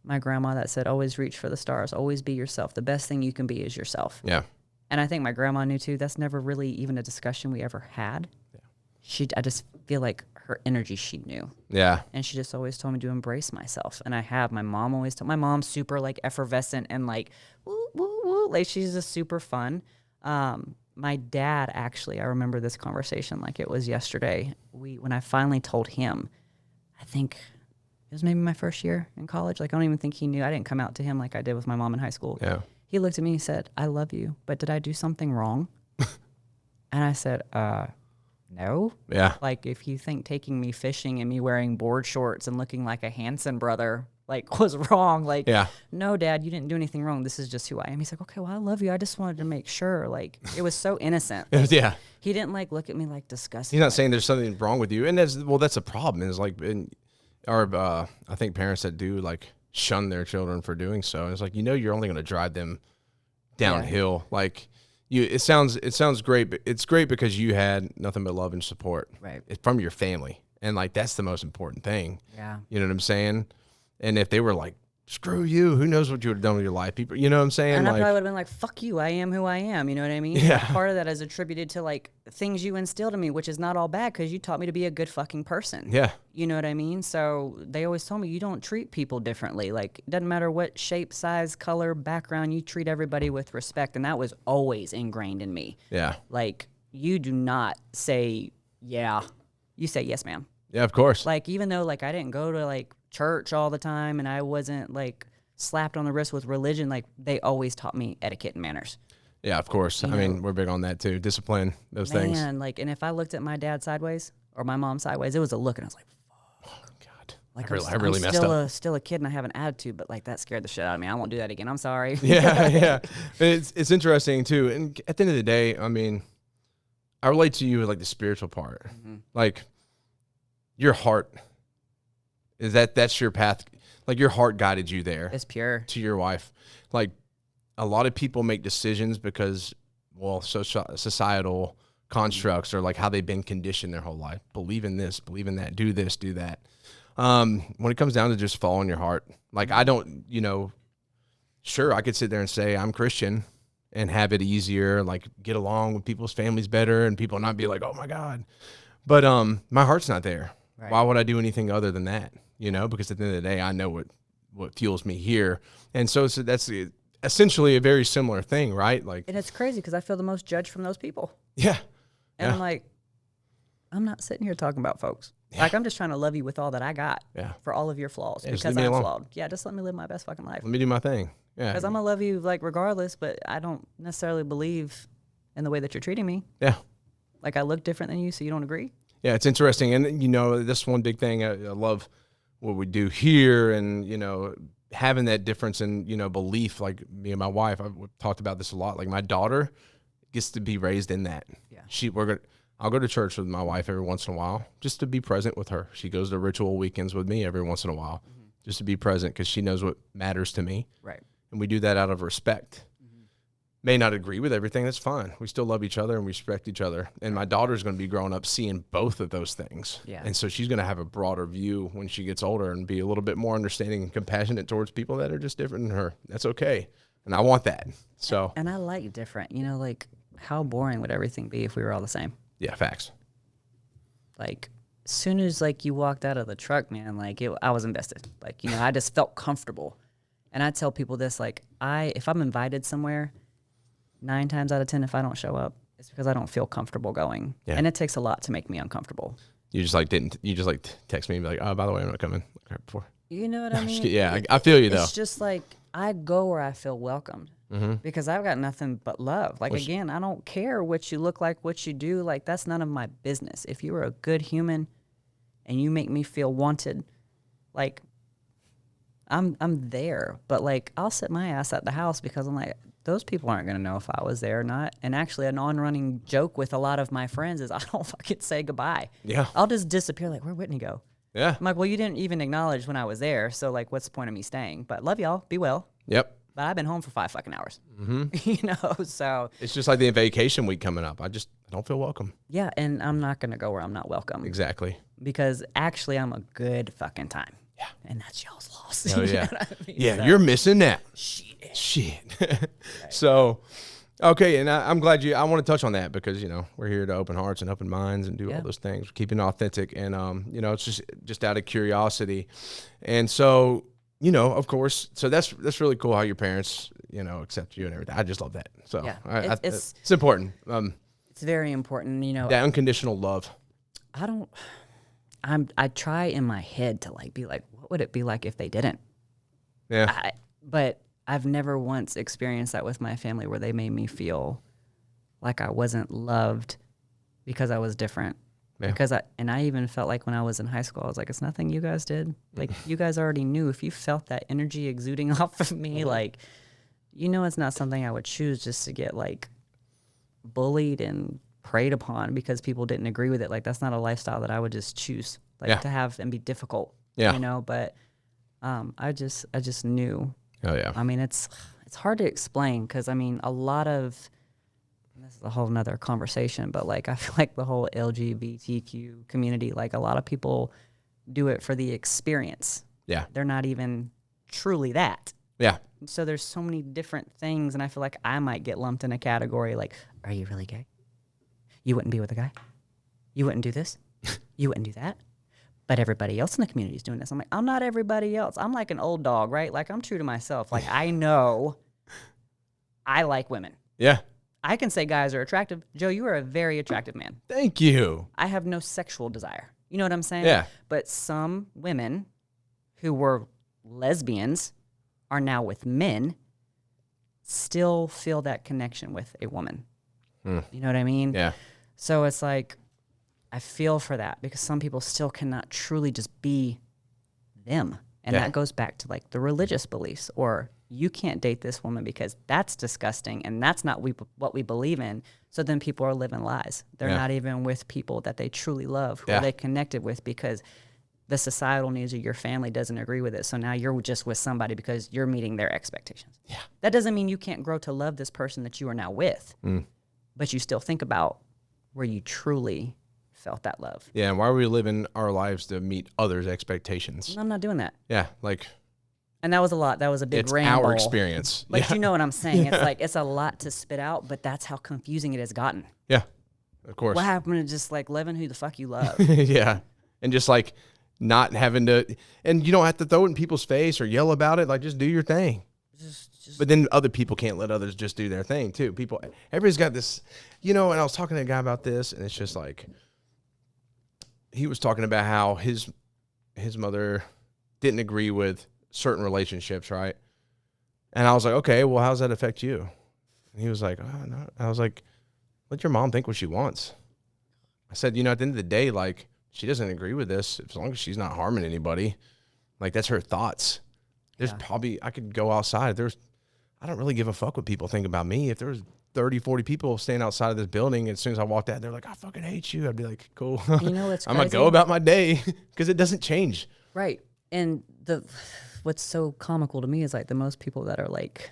my grandma that said, always reach for the stars, always be yourself. The best thing you can be is yourself. Yeah. And I think my grandma knew too. That's never really even a discussion we ever had. Yeah. I just feel like her energy, she knew. Yeah. And she just always told me to embrace myself. And I have. My mom always told, my mom's super like effervescent and like, woo, woo, woo. Like she's just super fun. My dad, actually, I remember this conversation like it was yesterday. When I finally told him, I think it was maybe my first year in college. Like I don't even think he knew. I didn't come out to him like I did with my mom in high school. Yeah. He looked at me and he said, I love you, but did I do something wrong? And I said, no. Yeah. Like if you think taking me fishing and me wearing board shorts and looking like a Hanson brother like was wrong, like no, Dad, you didn't do anything wrong. This is just who I am. He's like, okay, well, I love you. I just wanted to make sure. Like it was so innocent. Like, yeah. He didn't like look at me like disgusting. He's not saying there's something wrong with you. And that's a problem. Is like I think parents that do like shun their children for doing so. It's like, you're only going to drive them downhill. Yeah. Like it sounds great, but it's great because you had nothing but love and support from your family. And like, that's the most important thing. Yeah. You know what I'm saying? And if they were like, screw you, who knows what you would have done with your life, people, you know what I'm saying? And I probably would have been like, fuck you, I am who I am, you know what I mean? Yeah. Like, part of that is attributed to like things you instilled in me, which is not all bad because you taught me to be a good fucking person. Yeah. You know what I mean? So they always told me you don't treat people differently. Like it doesn't matter what shape, size, color, background, you treat everybody with respect. And that was always ingrained in me. Yeah. Like you do not say, yeah, you say, yes, ma'am. Yeah, of course. Like even though like I didn't go to like church all the time and I wasn't like slapped on the wrist with religion, like they always taught me etiquette and manners. Yeah, of course. I mean, we're big on that too. Discipline, those things. Man, like, and if I looked at my dad sideways or my mom sideways, it was a look and I was like, fuck. Oh, God. Like I really messed up. Still a kid and I have an attitude, but like that scared the shit out of me. I won't do that again. I'm sorry. Yeah, yeah. It's interesting too. And at the end of the day, I mean, I relate to you with like the spiritual part. Mm-hmm. Like your heart. That's your path? Like your heart guided you there. It's pure. To your wife. Like a lot of people make decisions because, well, societal constructs or like how they've been conditioned their whole life. Believe in this, believe in that, do this, do that. When it comes down to just following your heart, like I don't, sure, I could sit there and say I'm Christian and have it easier, like get along with people's families better and people not be like, oh my God. But my heart's not there. Right. Why would I do anything other than that? Because at the end of the day, I know what fuels me here. And so that's essentially a very similar thing, right? Like, and it's crazy because I feel the most judged from those people. Yeah. And I'm like, I'm not sitting here talking about folks. Yeah. Like, I'm just trying to love you with all that I got for all of your flaws because I'm flawed. Yeah, just let me live my best fucking life. Let me do my thing. Yeah. Because I'm going to love you, like, regardless, but I don't necessarily believe in the way that you're treating me. Yeah. Like, I look different than you, so you don't agree? Yeah, it's interesting. And, this one big thing, I love what we do here and, having that difference in, belief. Like me and my wife, I've talked about this a lot. Like my daughter gets to be raised in that. Yeah. I'll go to church with my wife every once in a while just to be present with her. She goes to ritual weekends with me every once in a while just to be present because she knows what matters to me. Right. And we do that out of respect. May not agree with everything. That's fine. We still love each other and we respect each other. And my daughter's going to be growing up seeing both of those things. Yeah. And so she's going to have a broader view when she gets older and be a little bit more understanding and compassionate towards people that are just different than her. That's okay. And I want that. So. And I like different. Like how boring would everything be if we were all the same? Yeah, facts. Like as soon as like you walked out of the truck, man, like I was invested. Like, I just felt comfortable. And I tell people this, like if I'm invited somewhere, 9 times out of 10, if I don't show up, it's because I don't feel comfortable going. Yeah. And it takes a lot to make me uncomfortable. You just text me and be like, oh, by the way, I'm not coming. Okay, before. You know what I mean? Yeah, I feel you though. It's just like I go where I feel welcomed. because I've got nothing but love. Like, again, I don't care what you look like, what you do. Like, that's none of my business. If you are a good human and you make me feel wanted, like, I'm there. But, like, I'll sit my ass at the house because I'm like, those people aren't going to know if I was there or not. And actually, an on-running joke with a lot of my friends is I don't fucking say goodbye. Yeah. I'll just disappear. Like, where'd Whitney go? Yeah. I'm like, well, you didn't even acknowledge when I was there. So, like, what's the point of me staying? But love y'all. Be well. Yep. But I've been home for 5 fucking hours. You know, so. It's just like the vacation week coming up. I don't feel welcome. Yeah, and I'm not going to go where I'm not welcome. Exactly. Because actually, I'm a good fucking time. Yeah. And that's y'all's loss. Oh, You yeah. know what I mean? Yeah, So, you're missing that. shit. So, okay, and I'm glad I want to touch on that because, you know, we're here to open hearts and open minds and do all those things, keeping authentic. And, you know, it's just out of curiosity. And so, you know, of course, so that's really cool how your parents, you know, accept you and everything. I just love that. So Yeah, it's important. It's very important, you know. That unconditional love. I try in my head to like be like, what would it be like if they didn't? Yeah. But I've never once experienced that with my family where they made me feel like I wasn't loved because I was different. Yeah. Because I even felt like when I was in high school, I was like, it's nothing you guys did. Like, you guys already knew. If you felt that energy exuding off of me, like, you know, it's not something I would choose just to get like bullied and preyed upon because people didn't agree with it. Like, that's not a lifestyle that I would just choose like to have and be difficult. Yeah. You know, but I just knew. Oh yeah. I mean, it's hard to explain because I mean, a lot of, this is a whole nother conversation, but like I feel like the whole LGBTQ community, like a lot of people do it for the experience. Yeah. They're not even truly that. Yeah. So there's so many different things, and I feel like I might get lumped in a category like, are you really gay? You wouldn't be with a guy? You wouldn't do this? You wouldn't do that? But everybody else in the community is doing this. I'm like, I'm not everybody else. I'm like an old dog, right? Like, I'm true to myself. Like, I know I like women. Yeah. I can say guys are attractive. Joe, you are a very attractive man. Thank you. I have no sexual desire. You know what I'm saying? Yeah. But some women who were lesbians are now with men still feel that connection with a woman. You know what I mean? Yeah. So it's like, I feel for that because some people still cannot truly just be them. And that goes back to like the religious beliefs, or you can't date this woman because that's disgusting and that's not what we believe in. So then people are living lies. They're not even with people that they truly love, who are they connected with, because the societal needs of your family doesn't agree with it. So now you're just with somebody because you're meeting their expectations. Yeah. That doesn't mean you can't grow to love this person that you are now with, but you still think about where you truly felt that love. Yeah, and why are we living our lives to meet others' expectations? I'm not doing that. Yeah, like... And that was a lot. That was a big it's ramble. our experience. But you know what I'm saying. It's like, it's a lot to spit out, but that's how confusing it has gotten. Yeah, of course. What happened to just like living who the fuck you love? Yeah, and just like not having to... And you don't have to throw it in people's face or yell about it. Like, just do your thing. But then other people can't let others just do their thing, too. Everybody's got this... You know, and I was talking to a guy about this, and it's just like... He was talking about how his mother didn't agree with certain relationships, right? And I was like, okay, well, how does that affect you? And he was like, oh, no. I was like, let your mom think what she wants. I said, you know, at the end of the day, like, she doesn't agree with this. As long as she's not harming anybody, like, that's her thoughts. There's probably, I could go outside. I don't really give a fuck what people think about me. If there's 30, 40 people standing outside of this building, and as soon as I walked out, they're like, I fucking hate you. I'd be like, cool. You know what's I'm going to go about my day because it doesn't change. Right. And what's so comical to me is like the most people that are like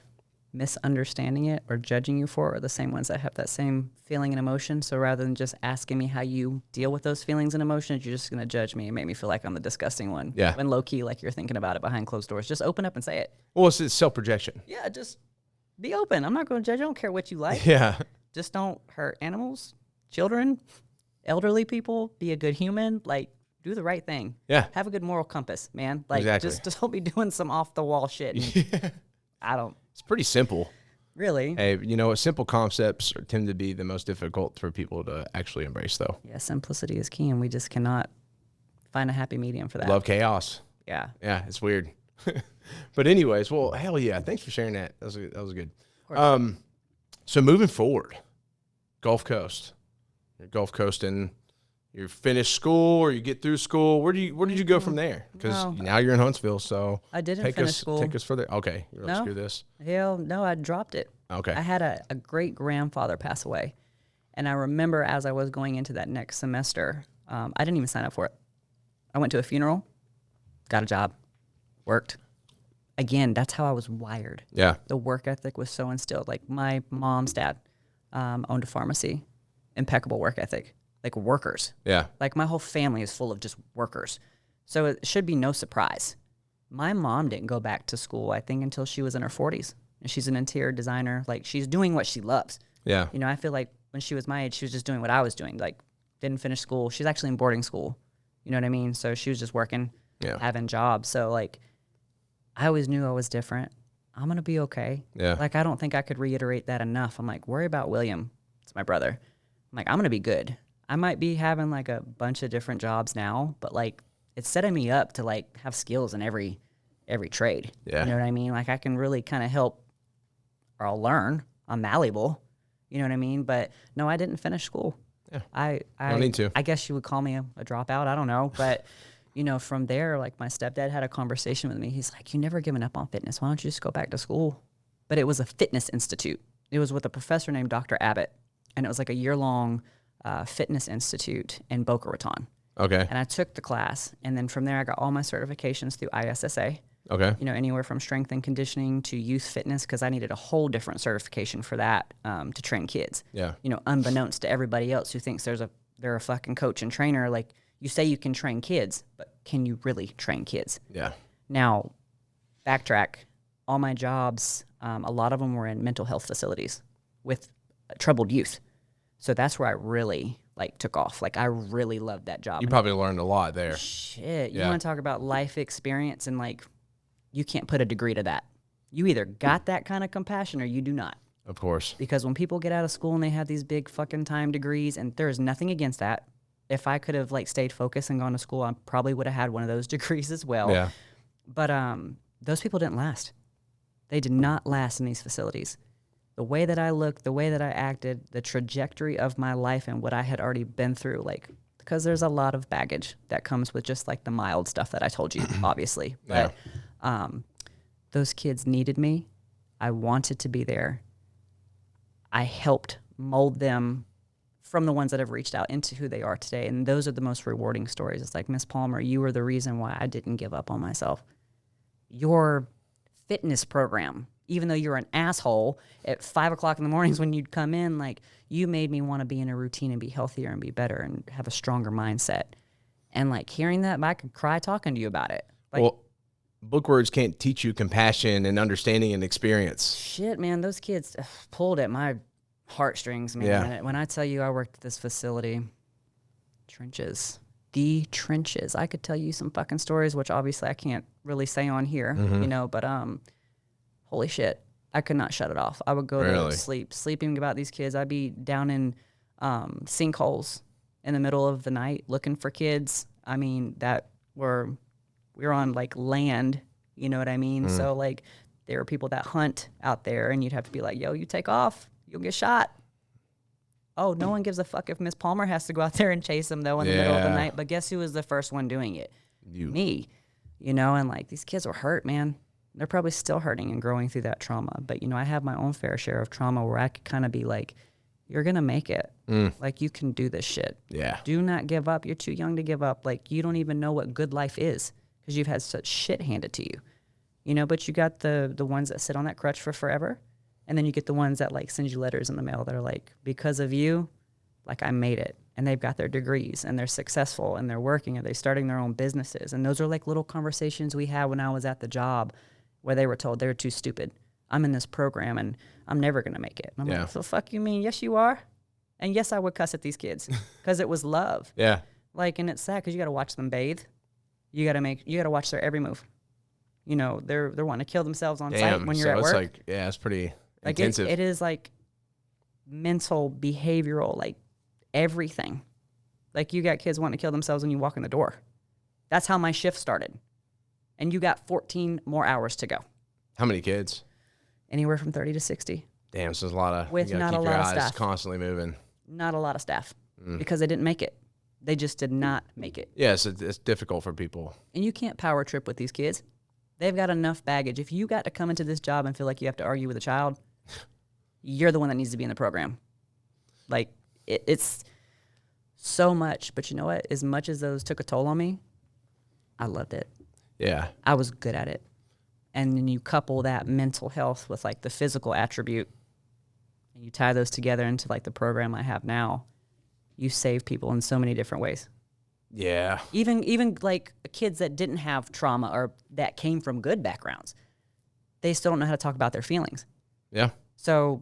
misunderstanding it or judging you for it are the same ones that have that same feeling and emotion. So rather than just asking me how you deal with those feelings and emotions, you're just going to judge me and make me feel like I'm the disgusting one. Yeah. When low key, like you're thinking about it behind closed doors. Just open up and say it. Well, it's self-projection. Yeah, just be open. I'm not going to judge. I don't care what you like. Yeah. Just don't hurt animals, children, elderly people. Be a good human. Like, do the right thing. Yeah. Have a good moral compass, man. Like, Exactly. just don't be doing some off-the-wall shit. Yeah. I don't. It's pretty simple. Really? Hey, you know, simple concepts tend to be the most difficult for people to actually embrace, though. Yeah, simplicity is key, and we just cannot find a happy medium for that. Love chaos. Yeah. Yeah, it's weird. But anyways, well, hell yeah. Thanks for sharing that. That was good. So moving forward, Gulf Coast. You're Gulf Coasting. You finish school or you get through school. Where did you go from there? Because now you're in Huntsville, so I didn't finish school. Take us further. Okay, you're No. screw this. Hell no, I dropped it. Okay. I had a great grandfather pass away. And I remember as I was going into that next semester, I didn't even sign up for it. I went to a funeral, got a job, worked. Again, that's how I was wired. Yeah. The work ethic was so instilled. Like my mom's dad owned a pharmacy, impeccable work ethic, like workers. Yeah. Like my whole family is full of just workers. So it should be no surprise. My mom didn't go back to school, I think, until she was in her 40s. And she's an interior designer. Like she's doing what she loves. Yeah. You know, I feel like when she was my age, she was just doing what I was doing. Like didn't finish school. She's actually in boarding school. You know what I mean? So she was just working, having jobs. So like I always knew I was different. I'm going to be okay. Yeah. Like I don't think I could reiterate that enough. I'm like, worry about William. It's my brother. I'm like, I'm going to be good. I might be having like a bunch of different jobs now, but like it's setting me up to like have skills in every trade. Yeah. You know what I mean? Like I can really kind of help, or I'll learn. I'm malleable. You know what I mean? But no, I didn't finish school. Yeah. I don't need to. I guess you would call me a dropout. I don't know. But, you know, from there, like my stepdad had a conversation with me. He's like, you never given up on fitness. Why don't you just go back to school? But it was a fitness institute. It was with a professor named Dr. Abbott. And it was like a year-long fitness institute in Boca Raton. Okay. And I took the class. And then from there, I got all my certifications through ISSA. Okay. You know, anywhere from strength and conditioning to youth fitness, because I needed a whole different certification for that to train kids. Yeah. You know, unbeknownst to everybody else who thinks they're a fucking coach and trainer. Like you say you can train kids, but can you really train kids? Yeah. Now, backtrack. All my jobs, a lot of them were in mental health facilities with troubled youth. So that's where I really like took off. Like I really loved that job. You probably learned a lot there. Shit. You Yeah. want to talk about life experience and like you can't put a degree to that. You either got that kind of compassion or you do not. Of course. Because when people get out of school and they have these big fucking time degrees, and there's nothing against that. If I could have like stayed focused and gone to school, I probably would have had one of those degrees as well. Yeah. But those people didn't last. They did not last in these facilities. The way that I looked, the way that I acted, the trajectory of my life and what I had already been through, like, because there's a lot of baggage that comes with just like the mild stuff that I told you, obviously. But those kids needed me. I wanted to be there. I helped mold them from the ones that have reached out into who they are today. And those are the most rewarding stories. It's like, Miss Palmer, you were the reason why I didn't give up on myself. Your fitness program, even though you're an asshole at 5 o'clock in the mornings when you'd come in, like you made me want to be in a routine and be healthier and be better and have a stronger mindset. And like hearing that, I could cry talking to you about it. Like, well, book words can't teach you compassion and understanding and experience. shit, man, those kids pulled at my heartstrings, man. Yeah. When I tell you I worked at this facility, the trenches. I could tell you some fucking stories, which obviously I can't really say on here, you know, but holy shit, I could not shut it off. I would go to sleeping about these kids. I'd be down in sinkholes in the middle of the night looking for kids. I mean, we were on like land, you know what I mean? So like there were people that hunt out there and you'd have to be like, yo, you take off, you'll get shot. Oh, no one gives a fuck if Miss Palmer has to go out there and chase them though in the middle of the night. But guess who was the first one doing it? Me. You know, and like these kids were hurt, man. They're probably still hurting and growing through that trauma. But, you know, I have my own fair share of trauma where I could kind of be like, you're going to make it. Like, you can do this shit. Yeah. Do not give up. You're too young to give up. Like, you don't even know what good life is because you've had such shit handed to you. You know, but you got the ones that sit on that crutch for forever. And then you get the ones that, like, send you letters in the mail that are like, because of you, like, I made it. And they've got their degrees and they're successful and they're working and they're starting their own businesses. And those are, like, little conversations we had when I was at the job where they were told they were too stupid. I'm in this program and I'm never going to make it. And I'm like, so fuck you mean? Yes, you are. And yes, I would cuss at these kids because it was love. Yeah. Like, and it's sad because you got to watch them bathe. You got to watch their every move. You know, they're wanting to kill themselves on site when you're at work. Like, yeah, it's pretty like intensive. It is like mental, behavioral, like everything. Like you got kids wanting to kill themselves when you walk in the door. That's how my shift started. And you got 14 more hours to go. How many kids? Anywhere from 30 to 60. Damn, so there's a lot of, with you gotta not a keep your lot of eyes staff. constantly moving. Not a lot of staff because they didn't make it. They just did not make it. Yes, it's difficult for people. And you can't power trip with these kids. They've got enough baggage. If you got to come into this job and feel like you have to argue with a child, you're the one that needs to be in the program. Like, it's so much. But you know what? As much as those took a toll on me, I loved it. Yeah. I was good at it. And then you couple that mental health with, like, the physical attribute, and you tie those together into, like, the program I have now, you save people in so many different ways. Yeah. Even like kids that didn't have trauma or that came from good backgrounds, they still don't know how to talk about their feelings. Yeah. So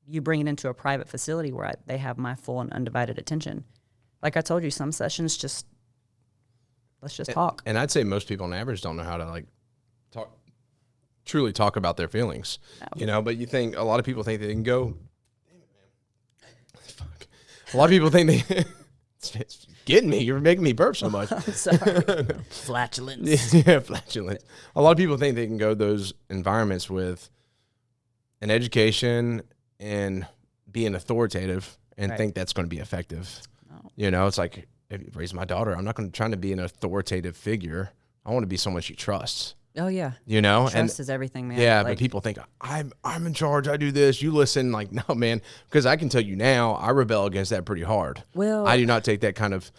you bring it into a private facility where they have my full and undivided attention. Like I told you, some sessions let's just talk. And I'd say most people on average don't know how to like truly talk about their feelings, you know, but a lot of people think they can go, damn it, man. Fuck. A lot of people think it's getting me. You're making me burp so much. I'm sorry. Flatulence. Yeah, flatulence. A lot of people think they can go those environments with an education and being authoritative and think that's going to be effective. No. You know, it's like, if you raise my daughter, I'm not going to try to be an authoritative figure. I want to be someone she trusts. Oh yeah. You know, trust is everything, man. Yeah, but people think I'm in charge. I do this. You listen. Like, no, man, because I can tell you now, I rebel against that pretty hard. Well, I do not take that kind of.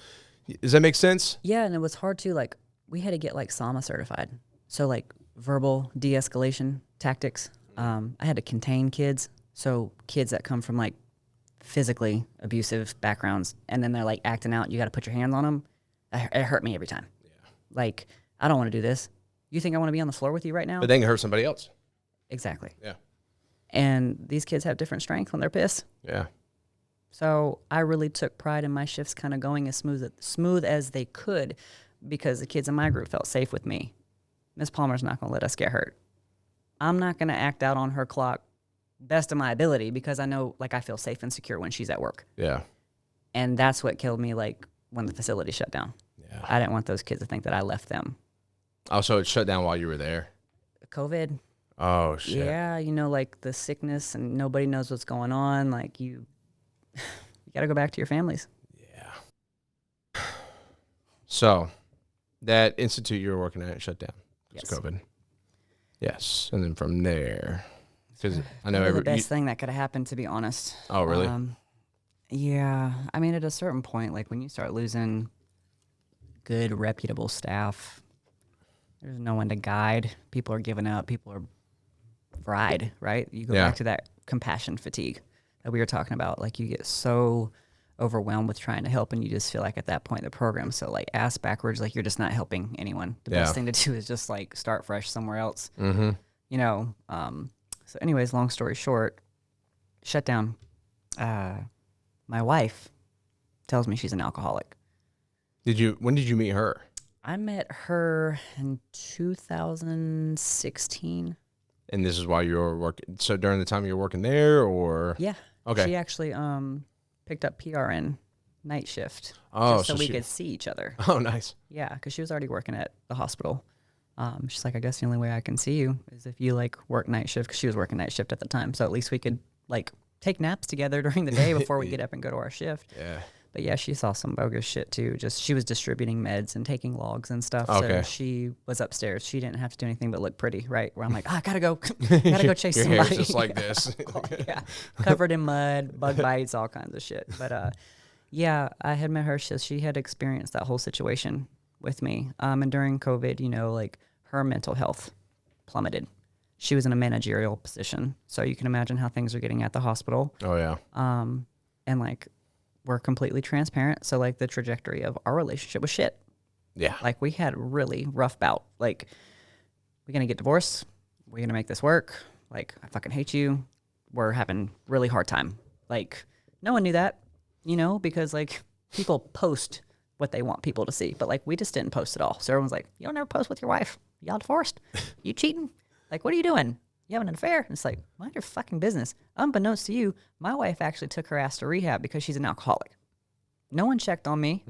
Does that make sense? Yeah, and it was hard too. Like, we had to get like SAMA certified, so like verbal de-escalation tactics. I had to contain kids, so kids that come from like physically abusive backgrounds, and then they're like acting out. You got to put your hands on them. It hurt me every time. Yeah. Like, I don't want to do this. You think I want to be on the floor with you right now? But they can hurt somebody else. Exactly. Yeah. And these kids have different strength when they're pissed. Yeah. So I really took pride in my shifts kind of going as smooth as they could, because the kids in my group felt safe with me. Miss Palmer's not going to let us get hurt. I'm not going to act out on her clock best of my ability, because I know, like, I feel safe and secure when she's at work. Yeah. And that's what killed me, like, when the facility shut down. Yeah. I didn't want those kids to think that I left them. Oh, so it shut down while you were there? COVID. Oh, shit. Yeah, you know, like the sickness and nobody knows what's going on. Like, you got to go back to your families. Yeah. So that institute you were working at shut down. Yes. COVID. Yes. And then from there, because I know the best thing that could have happened, to be honest. Oh, really? Yeah. I mean, at a certain point, like when you start losing good, reputable staff, there's no one to guide. People are giving up. People are fried, right? You go back to that compassion fatigue that we were talking about. Like, you get so overwhelmed with trying to help, and you just feel like at that point the program's so like ass backwards, like you're just not helping anyone. The best thing to do is just like start fresh somewhere else. Mm-hmm. You know. So anyways, long story short, shut down. My wife tells me she's an alcoholic. When did you meet her? I met her in 2016. And this is while you were working. So during the time you were working there, or? Yeah. Okay. She actually picked up PRN night shift. Oh, just so we could see each other. Oh, nice. Yeah, because she was already working at the hospital. She's like, I guess the only way I can see you is if you like work night shift, because she was working night shift at the time. So at least we could like take naps together during the day before we get up and go to our shift. Yeah. But yeah, she saw some bogus shit too. Just she was distributing meds and taking logs and stuff. Okay. So she was upstairs. She didn't have to do anything but look pretty, right? Where I'm like, I gotta go chase Your somebody. hair's just like this. Yeah, covered in mud, bug bites, all kinds of shit. But yeah, I had met her. She had experienced that whole situation with me. And during COVID, you know, like her mental health plummeted. She was in a managerial position, so you can imagine how things are getting at the hospital. Oh yeah. And like, we're completely transparent. So like the trajectory of our relationship was shit. Yeah. Like, we had a really rough bout. Like, we're going to get divorced. We're going to make this work. Like, I fucking hate you. We're having really hard time. Like, no one knew that, you know, because like people post what they want people to see. But like, we just didn't post at all. So everyone's like, you don't ever post with your wife. Y'all divorced? You cheating? Like, what are you doing? You having an affair? And it's like, mind your fucking business. Unbeknownst to you, my wife actually took her ass to rehab because she's an alcoholic. No one checked on me.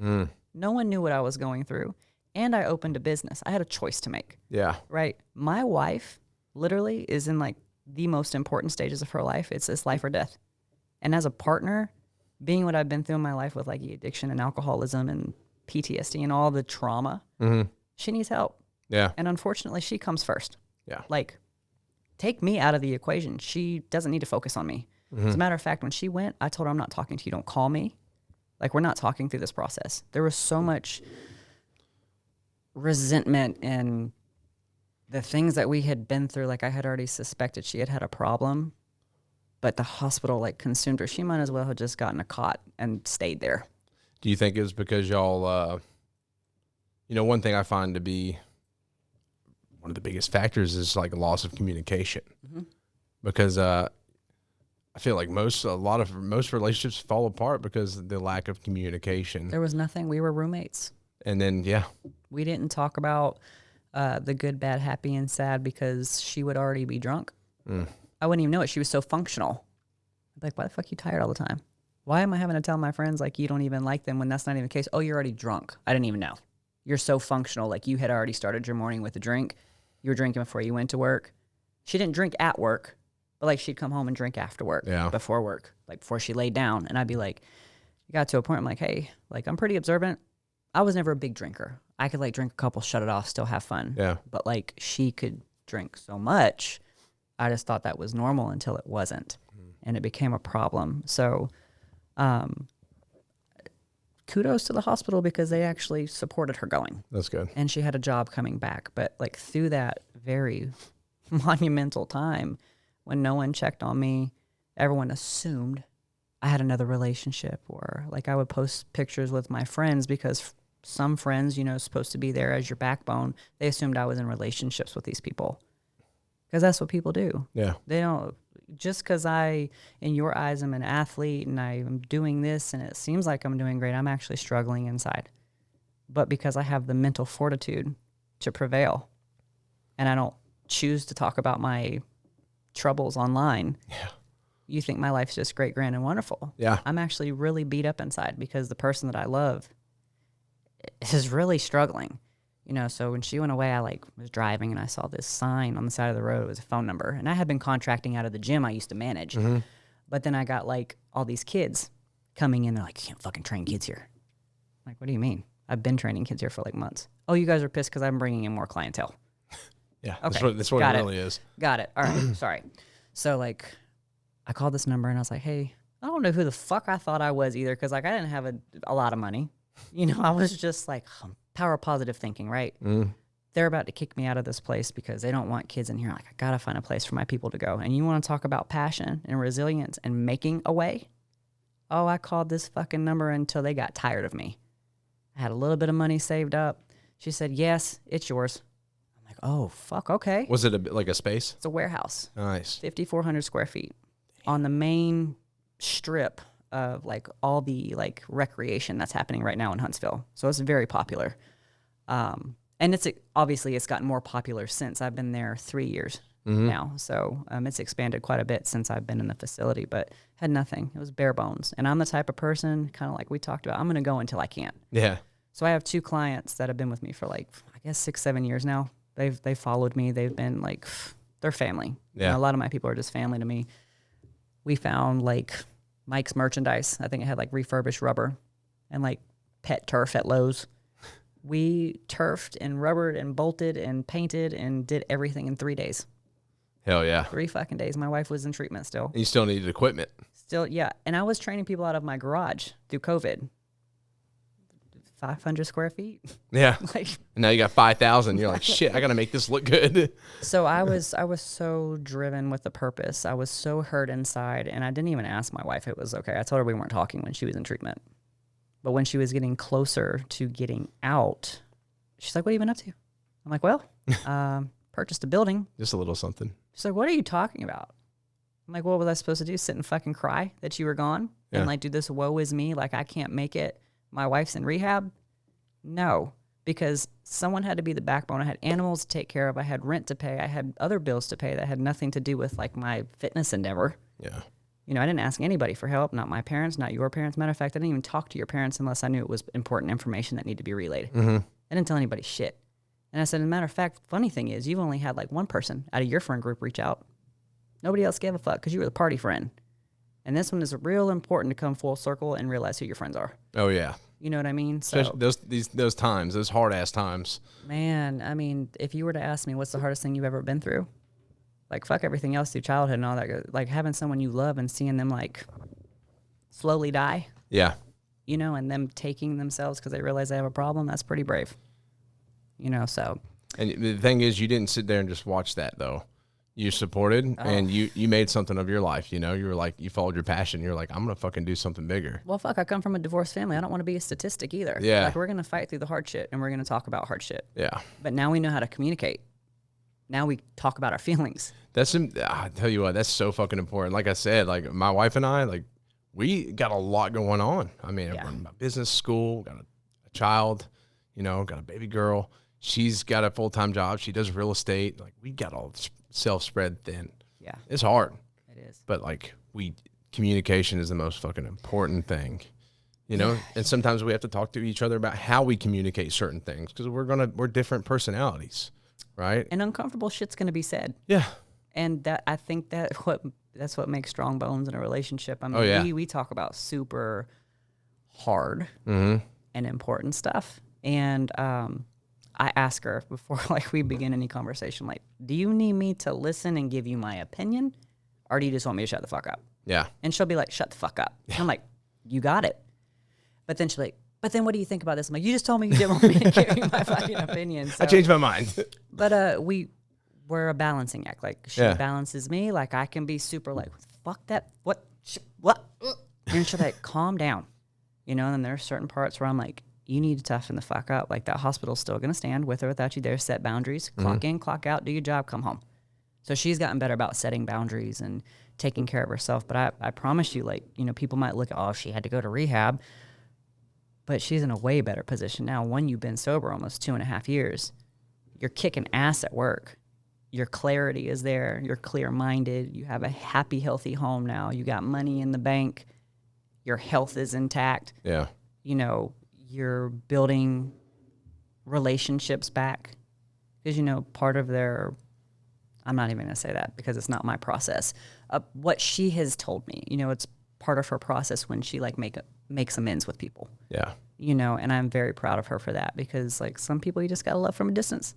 No one knew what I was going through. And I opened a business. I had a choice to make. Yeah. Right? My wife literally is in like the most important stages of her life. It's life or death. And as a partner, being what I've been through in my life with like addiction and alcoholism and PTSD and all the trauma, she needs help. Yeah. And unfortunately, she comes first. Yeah. Like, take me out of the equation. She doesn't need to focus on me. As a matter of fact, when she went, I told her, I'm not talking to you. Don't call me. Like, we're not talking through this process. There was so much resentment and the things that we had been through. Like, I had already suspected she had a problem, but the hospital like consumed her. She might as well have just gotten a cot and stayed there. Do you think it was because y'all, one thing I find to be one of the biggest factors is like a loss of communication, because I feel like most relationships fall apart because of the lack of communication. There was nothing. We were roommates. And then, We didn't talk about the good, bad, happy, and sad because she would already be drunk. I wouldn't even know it. She was so functional. I'd be like, why the fuck are you tired all the time? Why am I having to tell my friends like you don't even like them when that's not even the case? Oh, you're already drunk. I didn't even know. You're so functional. Like you had already started your morning with a drink. You were drinking before you went to work. She didn't drink at work, but like she'd come home and drink after work, before work, like before she laid down. And I'd be like, you got to a point I'm like, hey, like I'm pretty observant. I was never a big drinker. I could like drink a couple, shut it off, still have fun. Yeah. But like she could drink so much. I just thought that was normal until it wasn't. And it became a problem. So kudos to the hospital because they actually supported her going. That's good. And she had a job coming back. But like through that very monumental time when no one checked on me, everyone assumed I had another relationship, or like I would post pictures with my friends because some friends, supposed to be there as your backbone. They assumed I was in relationships with these people because that's what people do. Yeah. They don't, just because I, in your eyes, I'm an athlete and I'm doing this and it seems like I'm doing great, I'm actually struggling inside. But because I have the mental fortitude to prevail and I don't choose to talk about my troubles online, you think my life's just great, grand, and wonderful. Yeah. I'm actually really beat up inside because the person that I love is really struggling. So when she went away, I was driving and I saw this sign on the side of the road. It was a phone number. And I had been contracting out of the gym I used to manage. But then I got all these kids coming in. They're like, you can't fucking train kids here. I'm like, what do you mean? I've been training kids here for months. Oh, you guys are pissed because I'm bringing in more clientele. Yeah. Okay. That's what it really is. Got it. All right. Sorry. So I called this number and I was like, hey, I don't know who the fuck I thought I was either. Cause I didn't have a lot of money. I was just power positive thinking, right? They're about to kick me out of this place because they don't want kids in here. I gotta find a place for my people to go. And you want to talk about passion and resilience and making a way? Oh, I called this fucking number until they got tired of me. I had a little bit of money saved up. She said, yes, it's yours. I'm like, oh, fuck, okay. Was it like a space? It's a warehouse. Nice. 5,400 square feet on the main strip of all the recreation that's happening right now in Huntsville. So it's very popular. And it's gotten more popular since I've been there 3 years now. So it's expanded quite a bit since I've been in the facility, but had nothing. It was bare bones. And I'm the type of person, kind of like we talked about, I'm going to go until I can't. Yeah. So I have 2 clients that have been with me for I guess 6-7 years now. They've followed me. They've been they're family. Yeah. A lot of my people are just family to me. We found Mike's merchandise. I think it had refurbished rubber and pet turf at Lowe's. We turfed and rubbered and bolted and painted and did everything in 3 days. Hell yeah. 3 fucking days. My wife was in treatment still. And you still needed equipment. Still, yeah. And I was training people out of my garage through COVID. 500 square feet. Yeah. And now you got 5,000. You're like, shit, I got to make this look good. So I was so driven with a purpose. I was so hurt inside. And I didn't even ask my wife if it was okay. I told her we weren't talking when she was in treatment. But when she was getting closer to getting out, she's like, what have you been up to? I'm like, well, purchased a building. Just a little something. She's like, what are you talking about? I'm like, what was I supposed to do? Sit and fucking cry that you were gone? Yeah. And do this woe is me, I can't make it. My wife's in rehab? No, because someone had to be the backbone. I had animals to take care of. I had rent to pay. I had other bills to pay that had nothing to do with my fitness endeavor. Yeah. I didn't ask anybody for help, not my parents, not your parents. Matter of fact, I didn't even talk to your parents unless I knew it was important information that needed to be relayed. I didn't tell anybody shit. And I said, as a matter of fact, funny thing is, you've only had one person out of your friend group reach out. Nobody else gave a fuck because you were the party friend. And this one is real important to come full circle and realize who your friends are. Oh yeah. You know what I mean? So Especially those times, those hard ass times. man, I mean, if you were to ask me what's the hardest thing you've ever been through, like fuck everything else through childhood and all that, like having someone you love and seeing them like slowly die, Yeah. you know, and them taking themselves because they realize they have a problem, that's pretty brave. You know, so. And the thing is, you didn't sit there and just watch that though. You supported and you made something of your life. You know, you were like, you followed your passion. You're like, I'm going to fucking do something bigger. Well, fuck, I come from a divorced family. I don't want to be a statistic either. Yeah. Like, we're going to fight through the hard shit and we're going to talk about hard shit. Yeah. But now we know how to communicate. Now we talk about our feelings. I tell you what, that's so fucking important. Like I said, like my wife and I, like we got a lot going on. I mean, I run my business, school, got a child, you know, got a baby girl. She's got a full-time job. She does real estate. Like we got all self-spread thin. Yeah. It's hard. It is. But like communication is the most fucking important thing, you know? And sometimes we have to talk to each other about how we communicate certain things because we're different personalities, right? And uncomfortable shit's going to be said. Yeah. And I think that's what makes strong bones in a relationship. I mean, we talk about super hard and important stuff. And I ask her before like we begin any conversation, like, do you need me to listen and give you my opinion? Or do you just want me to shut the fuck up? Yeah. And she'll be like, shut the fuck up. And I'm like, you got it. But then she'll be like, but then what do you think about this? I'm like, you just told me you didn't want me to give you my fucking opinion. So, I changed my mind. But we're a balancing act. Like she balances me. Like I can be super like, fuck that. What? And she'll like, calm down. You know, and then there are certain parts where I'm like, you need to toughen the fuck up. Like that hospital's still going to stand with or without you there. Set boundaries. Clock in, clock out, do your job, come home. So she's gotten better about setting boundaries and taking care of herself. But I promise you, like, you know, people might look at, oh, she had to go to rehab. But she's in a way better position now. One, you've been sober almost 2.5 years. You're kicking ass at work. Your clarity is there. You're clear-minded. You have a happy, healthy home now. You got money in the bank. Your health is intact. Yeah. You know, you're building relationships back. Because, you know, part of their, I'm not even going to say that because it's not my process. What she has told me, you know, it's part of her process when she like makes amends with people. Yeah. You know, and I'm very proud of her for that because like some people you just got to love from a distance.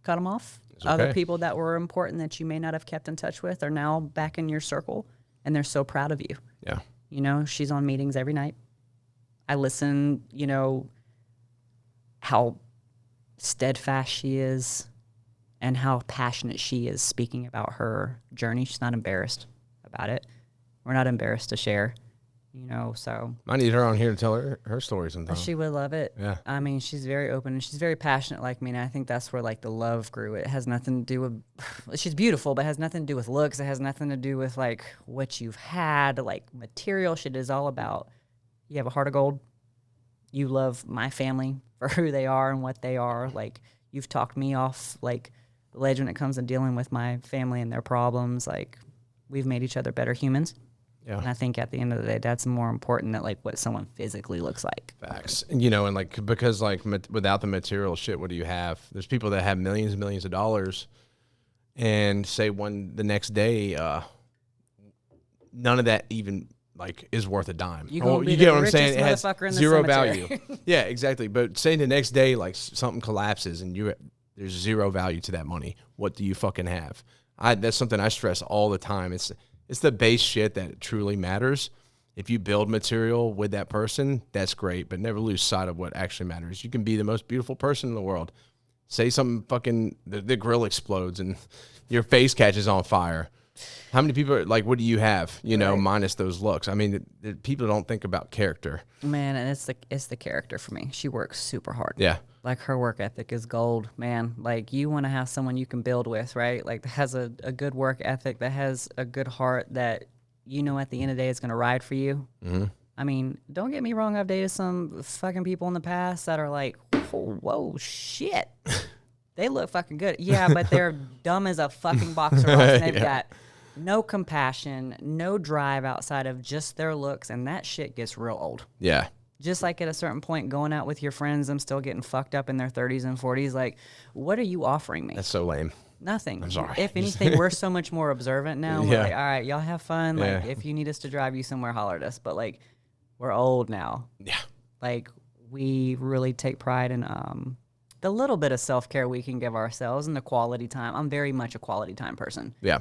Cut them off. Okay. Other people that were important that you may not have kept in touch with are now back in your circle and they're so proud of you. Yeah. You know, she's on meetings every night. I listen, you know, how steadfast she is and how passionate she is speaking about her journey. She's not embarrassed about it. We're not embarrassed to share, you know, so. I need her on here to tell her story sometime. She would love it. Yeah. I mean, she's very open and she's very passionate like me. And I think that's where like the love grew. It has nothing to do with, she's beautiful, but it has nothing to do with looks. It has nothing to do with like what you've had, like material shit is all about. You have a heart of gold. You love my family for who they are and what they are. Like you've talked me off like the ledge when it comes to dealing with my family and their problems. Like we've made each other better humans. Yeah. And I think at the end of the day, that's more important than like what someone physically looks like. Facts. You know, and like, because like without the material shit, what do you have? There's people that have millions and millions of dollars and say the next day, none of that even like is worth a dime. You get what I'm saying? It has in the zero cemetery. value. Yeah, exactly. But say the next day, like something collapses and there's zero value to that money. What do you fucking have? That's something I stress all the time. It's the base shit that truly matters. If you build material with that person, that's great, but never lose sight of what actually matters. You can be the most beautiful person in the world. Say something fucking, the grill explodes and your face catches on fire. How many people are like, what do you have, you know, minus those looks? I mean, people don't think about character. Man, and it's the character for me. She works super hard. Yeah. Like her work ethic is gold, man. Like you want to have someone you can build with, right? Like that has a good work ethic, that has a good heart, that you know at the end of the day is going to ride for you. Mm-hmm. I mean, don't get me wrong. I've dated some fucking people in the past that are like, whoa, shit. They look fucking good. Yeah, but they're dumb as a fucking box of rocks. And they've got no compassion, no drive outside of just their looks. And that shit gets real old. Yeah. Just like at a certain point, going out with your friends, them still getting fucked up in their 30s and 40s. Like, what are you offering me? That's so lame. Nothing. I'm sorry. If anything, we're so much more observant now. We're Yeah. like, all right, y'all have fun. Like, Yeah. if you need us to drive you somewhere, holler at us. But like, we're old now. Yeah. Like, we really take pride in the little bit of self-care we can give ourselves and the quality time. I'm very much a quality time person. Yeah.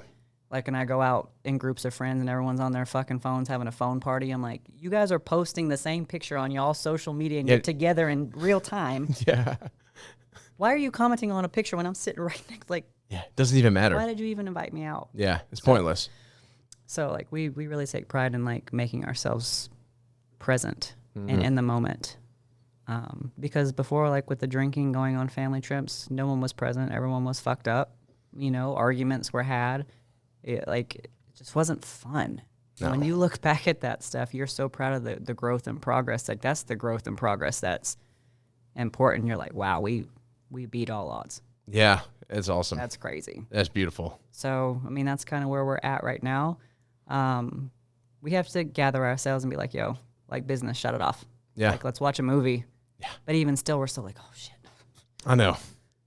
Like, when I go out in groups of friends and everyone's on their fucking phones having a phone party, I'm like, you guys are posting the same picture on y'all's social media and you're together in real time. Yeah. Why are you commenting on a picture when I'm sitting right next? Like, Yeah. It doesn't even matter. why did you even invite me out? Yeah. It's pointless. So like, we really take pride in like making ourselves present and in the moment. Because before, like with the drinking, going on family trips, no one was present. Everyone was fucked up. You know, arguments were had. It just wasn't fun. No. When you look back at that stuff, you're so proud of the growth and progress. Like, that's the growth and progress that's important. You're like, wow, we beat all odds. Yeah. It's awesome. That's crazy. That's beautiful. So, I mean, that's kind of where we're at right now. We have to gather ourselves and be like, yo, like business, shut it off. Yeah. Like, let's watch a movie. Yeah. But even still, we're still like, oh, shit. I know.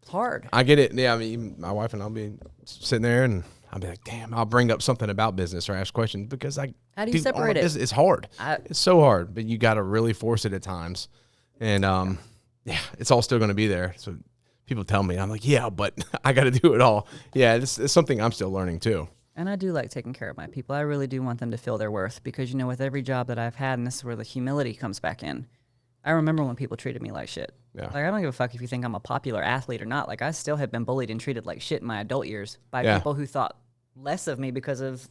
It's hard. I get it. Yeah. I mean, my wife and I'll be sitting there and I'll be like, damn, I'll bring up something about business or ask questions because How do you separate it? It's hard. It's so hard, but you got to really force it at times. And yeah, it's all still going to be there. So people tell me, I'm like, yeah, but I got to do it all. Yeah, it's something I'm still learning too. And I do like taking care of my people. I really do want them to feel their worth because, you know, with every job that I've had, and this is where the humility comes back in, I remember when people treated me like shit. Yeah. Like, I don't give a fuck if you think I'm a popular athlete or not. Like, I still have been bullied and treated like shit in my adult years by people who thought less of me because of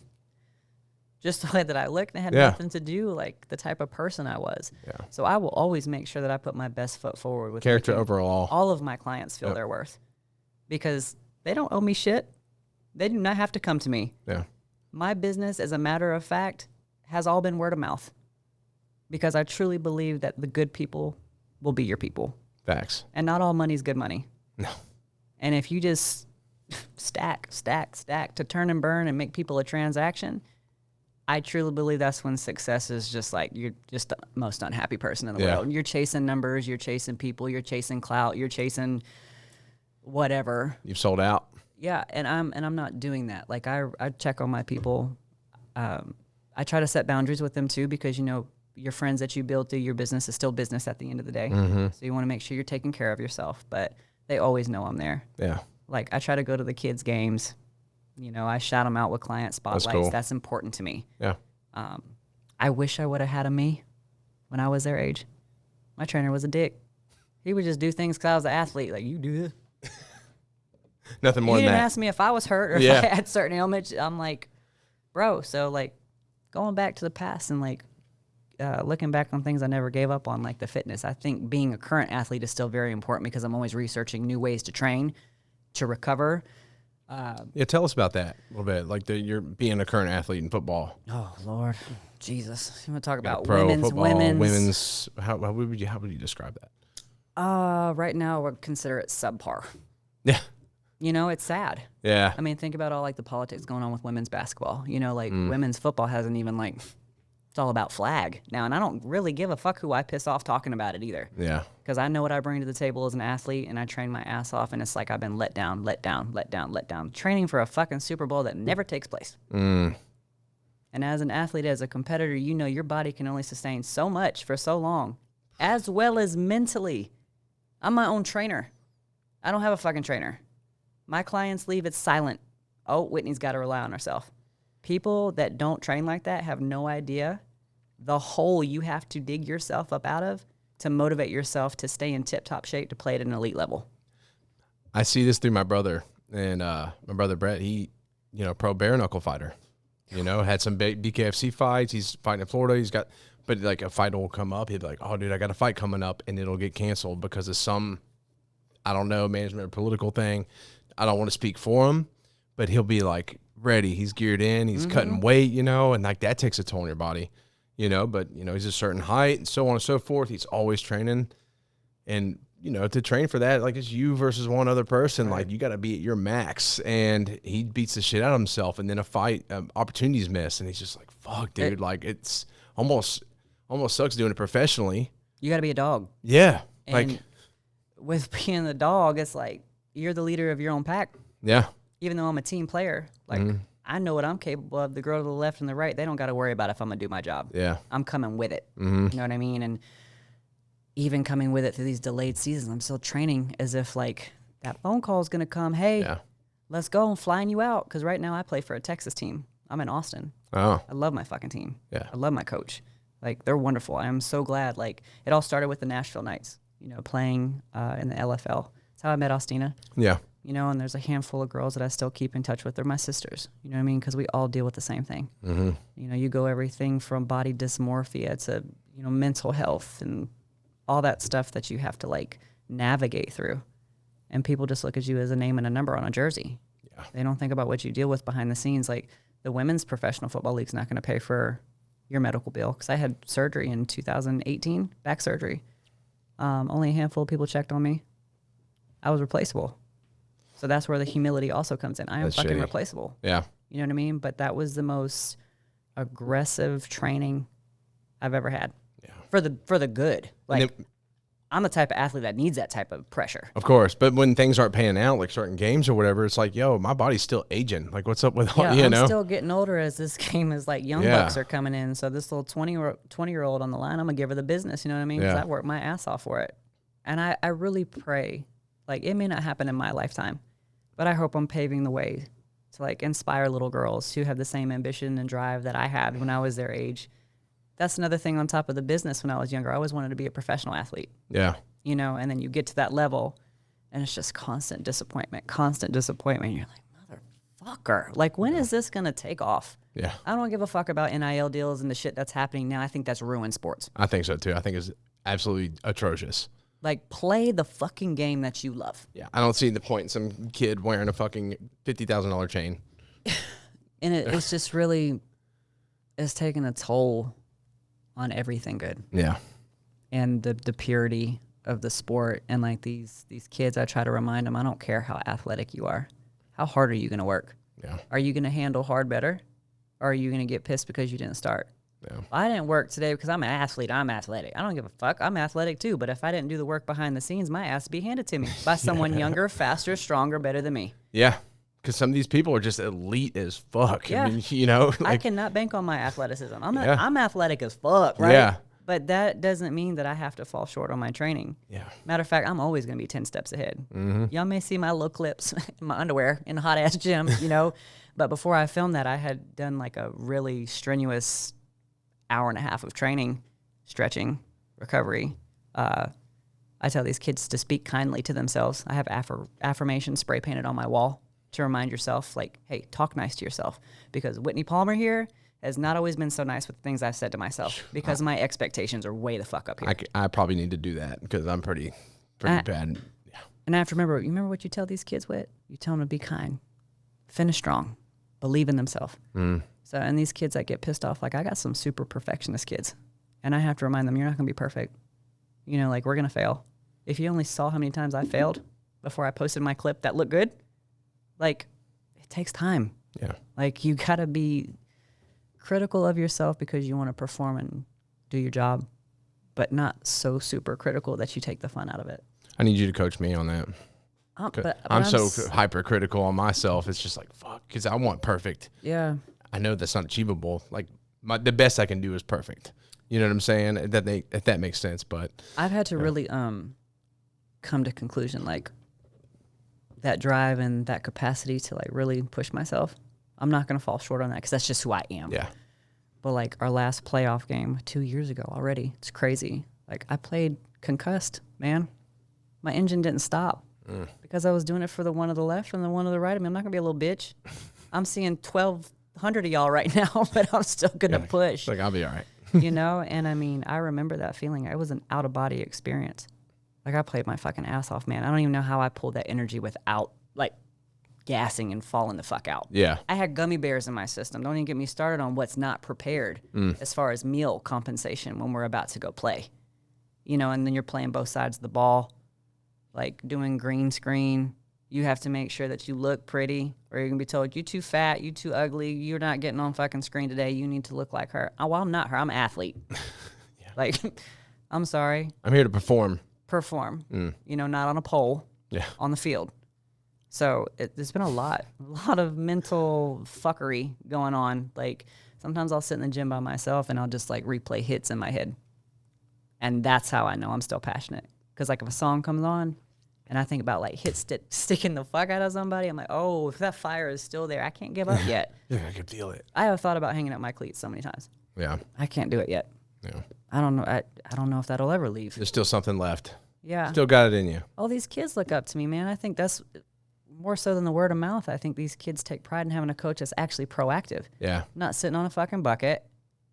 just the way that I looked, and it had nothing to do like the type of person I was. Yeah. So I will always make sure that I put my best foot forward with character overall. All of my clients feel their worth because they don't owe me shit. They do not have to come to me. Yeah. My business, as a matter of fact, has all been word of mouth because I truly believe that the good people will be your people. Facts. And not all money's good money. No. And if you just stack to turn and burn and make people a transaction, I truly believe that's when success is just like, you're just the most unhappy person in the world. You're chasing numbers, you're chasing people, you're chasing clout, you're chasing whatever. You've sold out. Yeah, and I'm not doing that. Like, I check on my people. I try to set boundaries with them too because, you know, your friends that you build through your business is still business at the end of the day. Mm-hmm. So you want to make sure you're taking care of yourself, but they always know I'm there. Yeah. Like, I try to go to the kids' games. You know, I shout them out with client spotlights. That's cool. That's important to me. Yeah. I wish I would have had a me when I was their age. My trainer was a dick. He would just do things because I was an athlete. Like, you do this. Nothing more than that. He didn't ask me if I was hurt or if I had certain ailments. I'm like, bro, so, like, going back to the past and, like, looking back on things I never gave up on, like the fitness. I think being a current athlete is still very important because I'm always researching new ways to train, to recover. Tell us about that a little bit. Like, you're being a current athlete in football. Oh, Lord. Jesus. You want to talk about pro women's, football, women's. How would you describe that? Right now, I would consider it subpar. Yeah. You know, it's sad. Yeah. I mean, think about all, like, the politics going on with women's basketball. You know, like, women's football hasn't even, like, it's all about flag now. And I don't really give a fuck who I piss off talking about it either. Yeah. Because I know what I bring to the table as an athlete, and I train my ass off, and it's like I've been let down. Training for a fucking Super Bowl that never takes place. And as an athlete, as a competitor, you know your body can only sustain so much for so long, as well as mentally. I'm my own trainer. I don't have a fucking trainer. My clients leave, it's silent. Oh, Whitney's got to rely on herself. People that don't train like that have no idea the hole you have to dig yourself up out of to motivate yourself to stay in tip-top shape to play at an elite level. I see this through my brother. And my brother Brett, he, you know, pro bare knuckle fighter. You know, had some BKFC fights. He's fighting in Florida. But like a fight will come up. He'd be like, oh, dude, I got a fight coming up, and it'll get canceled because of some, I don't know, management or political thing. I don't want to speak for him, but he'll be like ready. He's geared in. He's cutting weight, you know, and like that takes a toll on your body, you know. But, you know, he's a certain height and so on and so forth. He's always training. And, you know, to train for that, like it's you versus one other person. Right. Like you got to be at your max. And he beats the shit out of himself. And then a fight, opportunities miss. And he's just like, fuck, dude. Like it's almost sucks doing it professionally. You got to be a dog. Yeah. And with being the dog, it's like you're the leader of your own pack. Yeah. even though I'm a team player, like I know what I'm capable of. The girl to the left and the right, they don't got to worry about if I'm gonna do my job. Yeah. I'm coming with it. You know what I mean? And even coming with it through these delayed seasons, I'm still training as if like that phone call is gonna come. Hey, let's go. I'm flying you out because right now I play for a Texas team. I'm in Austin. Oh. I love my fucking team. Yeah. I love my coach. Like they're wonderful. I am so glad. Like it all started with the Nashville Knights. You know, playing in the LFL. That's how I met Austina. Yeah. You know, and there's a handful of girls that I still keep in touch with. They're my sisters. You know what I mean? Because we all deal with the same thing. You know, you go everything from body dysmorphia to, you know, mental health and all that stuff that you have to like navigate through. And people just look at you as a name and a number on a jersey. Yeah. They don't think about what you deal with behind the scenes. Like the women's professional football league's not going to pay for your medical bill because I had surgery in 2018, back surgery. Only a handful of people checked on me. I was replaceable. So that's where the humility also comes in. I am fucking replaceable. Yeah. You know what I mean? But that was the most aggressive training I've ever had. Yeah. For the good. Like I'm the type of athlete that needs that type of pressure. Of course. But when things aren't panning out, like certain games or whatever, it's like, yo, my body's still aging. Like, what's up with all, you know? I'm still getting older as this game is like young bucks are coming in. So this little 20-year-old on the line, I'm going to give her the business. You know what I mean? Because I worked my ass off for it. And I really pray, like it may not happen in my lifetime, but I hope I'm paving the way to like inspire little girls who have the same ambition and drive that I had when I was their age. That's another thing on top of the business when I was younger. I always wanted to be a professional athlete. Yeah. You know, and then you get to that level and it's just constant disappointment. You're like, motherfucker. Like, when is this going to take off? Yeah. I don't give a fuck about NIL deals and the shit that's happening now. I think that's ruined sports. I think so too. I think it's absolutely atrocious. Like, play the fucking game that you love. Yeah. I don't see the point in some kid wearing a fucking $50,000 chain. And it's just really, it's taking a toll on everything good. Yeah. And the purity of the sport. And like these kids, I try to remind them, I don't care how athletic you are. How hard are you going to work? Yeah. Are you going to handle hard better? Or are you going to get pissed because you didn't start? Yeah. I didn't work today because I'm an athlete. I'm athletic. I don't give a fuck. I'm athletic too. But if I didn't do the work behind the scenes, my ass would be handed to me by someone younger, faster, stronger, better than me. Yeah. Because some of these people are just elite as fuck. Yeah. I mean, you know, like, I cannot bank on my athleticism. I'm athletic as fuck, right? Yeah. But that doesn't mean that I have to fall short on my training. Yeah. Matter of fact, I'm always going to be 10 steps ahead. Mm-hmm. Y'all may see my little clips in my underwear in a hot ass gym, you know. But before I filmed that, I had done like a really strenuous hour and a half of training, stretching, recovery. I tell these kids to speak kindly to themselves. I have affirmations spray painted on my wall to remind yourself, like, hey, talk nice to yourself. Because Whitney Palmer here has not always been so nice with the things I've said to myself because my expectations are way the fuck up here. I probably need to do that because I'm pretty bad. Yeah. And I have to remember, you remember what you tell these kids, Whit? You tell them to be kind, finish strong, believe in themselves. So, and these kids that get pissed off, like I got some super perfectionist kids. And I have to remind them, you're not going to be perfect. You know, like we're going to fail. If you only saw how many times I failed before I posted my clip that looked good, like it takes time. Yeah. Like you got to be critical of yourself because you want to perform and do your job, but not so super critical that you take the fun out of it. I need you to coach me on that. But I'm so hypercritical on myself. It's just like, fuck, because I want perfect. Yeah. I know that's not achievable. Like the best I can do is perfect. You know what I'm saying? If that makes sense. But I've had to really come to conclusion, like that drive and that capacity to like really push myself. I'm not going to fall short on that because that's just who I am. Yeah. But like our last playoff game 2 years ago already, it's crazy. Like I played concussed, man. My engine didn't stop because I was doing it for the one to the left and the one to the right. I mean, I'm not going to be a little bitch. I'm seeing 1,200 of y'all right now, but I'm still going to push. Like I'll be all right. You know? And I mean, I remember that feeling. It was an out-of-body experience. Like I played my fucking ass off, man. I don't even know how I pulled that energy without like gassing and falling the fuck out. Yeah. I had gummy bears in my system. Don't even get me started on what's not prepared as far as meal compensation when we're about to go play. You know, and then you're playing both sides of the ball, like doing green screen. You have to make sure that you look pretty or you're going to be told, you too fat, you too ugly, you're not getting on fucking screen today, you need to look like her. Oh, well, I'm not her, I'm an athlete. Yeah. Like, I'm sorry. I'm here to perform. You know, not on a pole, on the field. So there's been a lot of mental fuckery going on. Like sometimes I'll sit in the gym by myself and I'll just like replay hits in my head. And that's how I know I'm still passionate. Because like if a song comes on and I think about like sticking the fuck out of somebody, I'm like, oh, if that fire is still there, I can't give up yet. Yeah, I can feel it. I have thought about hanging up my cleats so many times. Yeah. I can't do it yet. Yeah. I don't know. I don't know if that'll ever leave. There's still something left. Yeah. Still got it in you. All these kids look up to me, man. I think that's more so than the word of mouth. I think these kids take pride in having a coach that's actually proactive. Yeah. I'm not sitting on a fucking bucket.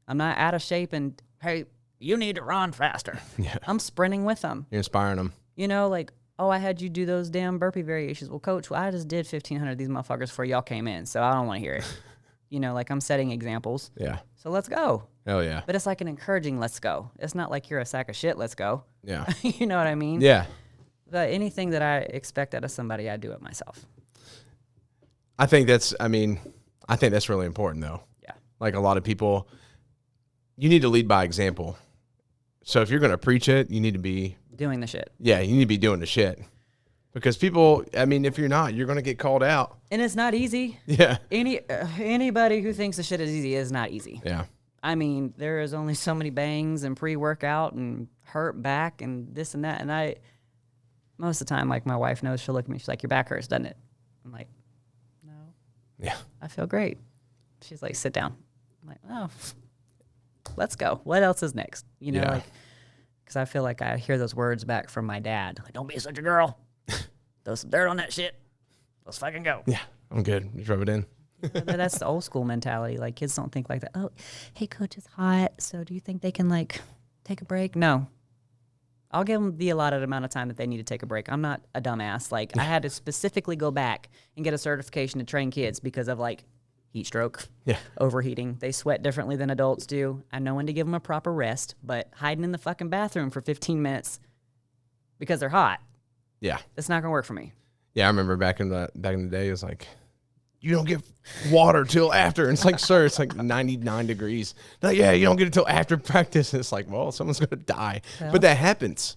I'm not out of shape and, hey, you need to run faster. Yeah. I'm sprinting with them. You're inspiring them. You know, like, oh, I had you do those damn burpee variations. Well, coach, I just did 1,500 of these motherfuckers before y'all came in, so I don't want to hear it. You know, like I'm setting examples. Yeah. So let's go. Hell yeah. But it's like an encouraging let's go. It's not like you're a sack of shit, let's go. Yeah. You know what I mean? Yeah. But anything that I expect out of somebody, I do it myself. I think that's really important though. Yeah. Like a lot of people, you need to lead by example. So if you're going to preach it, you need to be Doing the shit. Yeah, you need to be doing the shit. Because people, I mean, if you're not, you're going to get called out. And it's not easy. Yeah. Anybody who thinks the shit is easy is not easy. Yeah. I mean, there is only so many bangs and pre-workout and hurt back and this and that. And most of the time, like my wife knows, she'll look at me, she's like, your back hurts, doesn't it? I'm like, no. Yeah. I feel great. She's like, sit down. I'm like, oh, let's go. What else is next? You know, like, because I feel like I hear those words back from my dad. Like, don't be such a girl. Throw some dirt on that shit. Let's fucking go. Yeah, I'm good. Just rub it in. But that's the old school mentality. Like, kids don't think like that. Oh, hey, coach, it's hot. So do you think they can, like, take a break? No. I'll give them the allotted amount of time that they need to take a break. I'm not a dumbass. Like, I had to specifically go back and get a certification to train kids because of, like, heat stroke, overheating. They sweat differently than adults do. I know when to give them a proper rest, but hiding in the fucking bathroom for 15 minutes because they're hot, that's not going to work for me. Yeah, I remember back in the day, it was like, you don't get water till after. And it's like, sir, it's like 99 degrees. Like, yeah, you don't get it till after practice. And it's like, well, someone's going to die. Well, but that happens,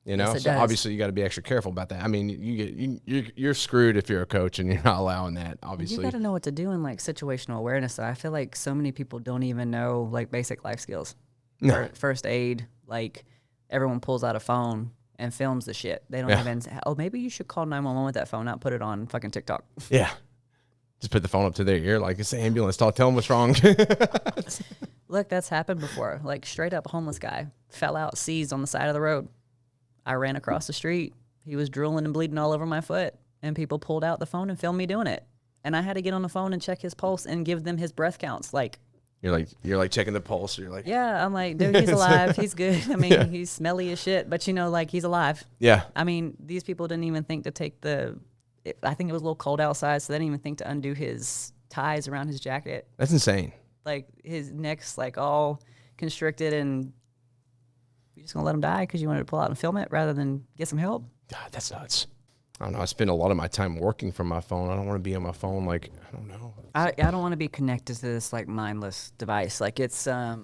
you know? Yes, So does. obviously you got to be extra careful about that. I mean, you're screwed if you're a coach and you're not allowing that, obviously. You got to know what to do in, like, situational awareness. I feel like so many people don't even know, like, basic life skills. No. First aid, like, everyone pulls out a phone and films the shit. They don't even say, oh, maybe you should call 911 with that phone, not put it on fucking TikTok. Yeah. Just put the phone up to their ear like it's the ambulance. Tell them what's wrong. Look, that's happened before. Like, straight up homeless guy fell out, seized on the side of the road. I ran across the street. He was drooling and bleeding all over my foot. And people pulled out the phone and filmed me doing it. And I had to get on the phone and check his pulse and give them his breath counts. Like, You're like checking the pulse. You're like, yeah, I'm like, dude, he's alive. He's good. I mean, he's smelly as shit, but you know, like, he's alive. yeah, I mean, these people didn't even think to take I think it was a little cold outside, so they didn't even think to undo his ties around his jacket. that's insane. Like, his neck's like all constricted, and you're just gonna let him die because you wanted to pull out and film it rather than get some help? God, that's nuts. I don't know. I spend a lot of my time working from my phone. I don't want to be on my phone. Like, I don't know. I don't want to be connected to this, like, mindless device. Like, it's so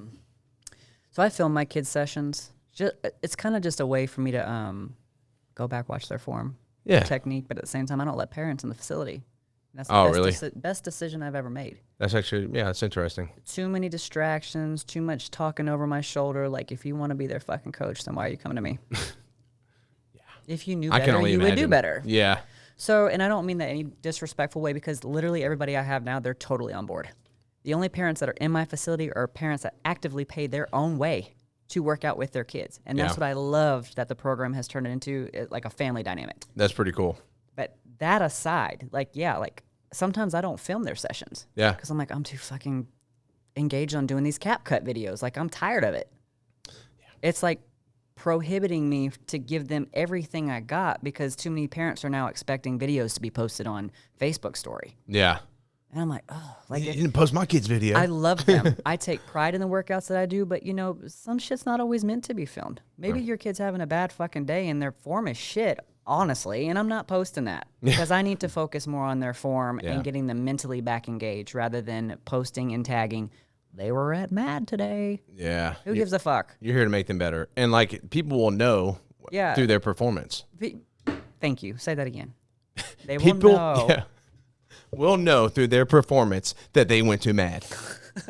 I film my kids' sessions. It's kind of just a way for me to go back, watch their form, technique, but at the same time, I don't let parents in the facility. That's the best decision I've ever made. That's actually, that's interesting. Too many distractions, too much talking over my shoulder. Like, if you want to be their fucking coach, then why are you coming to me? If you knew better, you would do better. Yeah. So, and I don't mean that in any disrespectful way, because literally everybody I have now, they're totally on board. The only parents that are in my facility are parents that actively pay their own way to work out with their kids. And that's what I loved that the program has turned it into, like a family dynamic. That's pretty cool. But that aside, like, sometimes I don't film their sessions. Yeah. Because I'm like, I'm too fucking engaged on doing these cap cut videos. Like, I'm tired of it. Yeah. It's like prohibiting me to give them everything I got because too many parents are now expecting videos to be posted on Facebook story. Yeah. And I'm like, oh, like, you didn't post my kid's video. I love them. I take pride in the workouts that I do, but, you know, some shit's not always meant to be filmed. Maybe your kid's having a bad fucking day and their form is shit, honestly, and I'm not posting that because I need to focus more on their form and getting them mentally back engaged rather than posting and tagging, they were at M.A.D today. Yeah. Who gives a fuck? You're here to make them better. And, like, people will know through their performance. Thank you. Say that again. They will People know. will know through their performance that they went to M.A.D.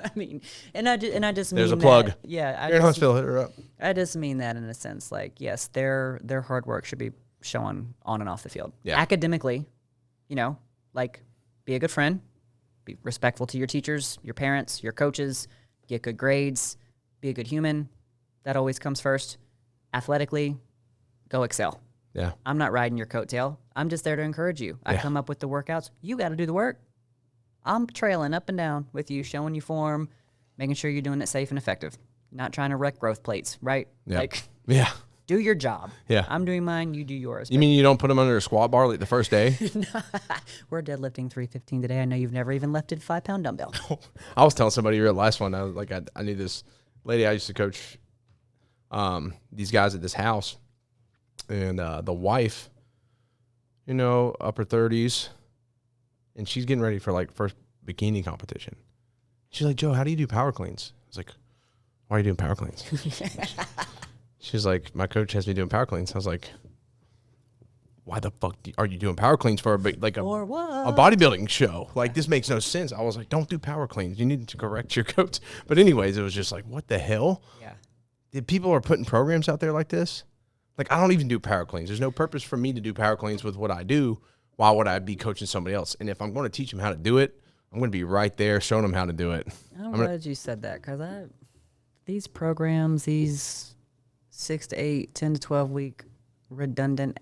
I mean, and I just There's mean a plug. that. Yeah, You're in Huntsville, hit her up. I just mean that in a sense, like, yes, their hard work should be shown on and off the field. Yeah. Academically, like, be a good friend, be respectful to your teachers, your parents, your coaches, get good grades, be a good human. That always comes first. Athletically, go excel. Yeah. I'm not riding your coattail. I'm just there to encourage you. I come up with the workouts. You got to do the work. I'm trailing up and down with you, showing you form, making sure you're doing it safe and effective. Not trying to wreck growth plates, right? Yeah. Like, Yeah. do your job. Yeah. I'm doing mine, you do yours. You mean you don't put them under a squat bar like the first day? We're deadlifting 315 today. I know you've never even lifted 5-pound dumbbell. I was telling somebody your last one. I was like, I knew this lady I used to coach these guys at this house. And the wife, upper 30s, and she's getting ready for like first bikini competition. She's like, Joe, how do you do power cleans? I was like, why are you doing power cleans? She's like, my coach has me doing power cleans. I was like, why the fuck are you doing power cleans for a bodybuilding show? Like, this makes no sense. I was like, don't do power cleans. You need to correct your coach. But anyways, it was just like, what the hell? Yeah. Did people are putting programs out there like this? Like, I don't even do power cleans. There's no purpose for me to do power cleans with what I do. Why would I be coaching somebody else? And if I'm going to teach them how to do it, I'm going to be right there showing them how to do it. I'm glad you said that, because these programs, these 6 to 8, 10 to 12 week redundant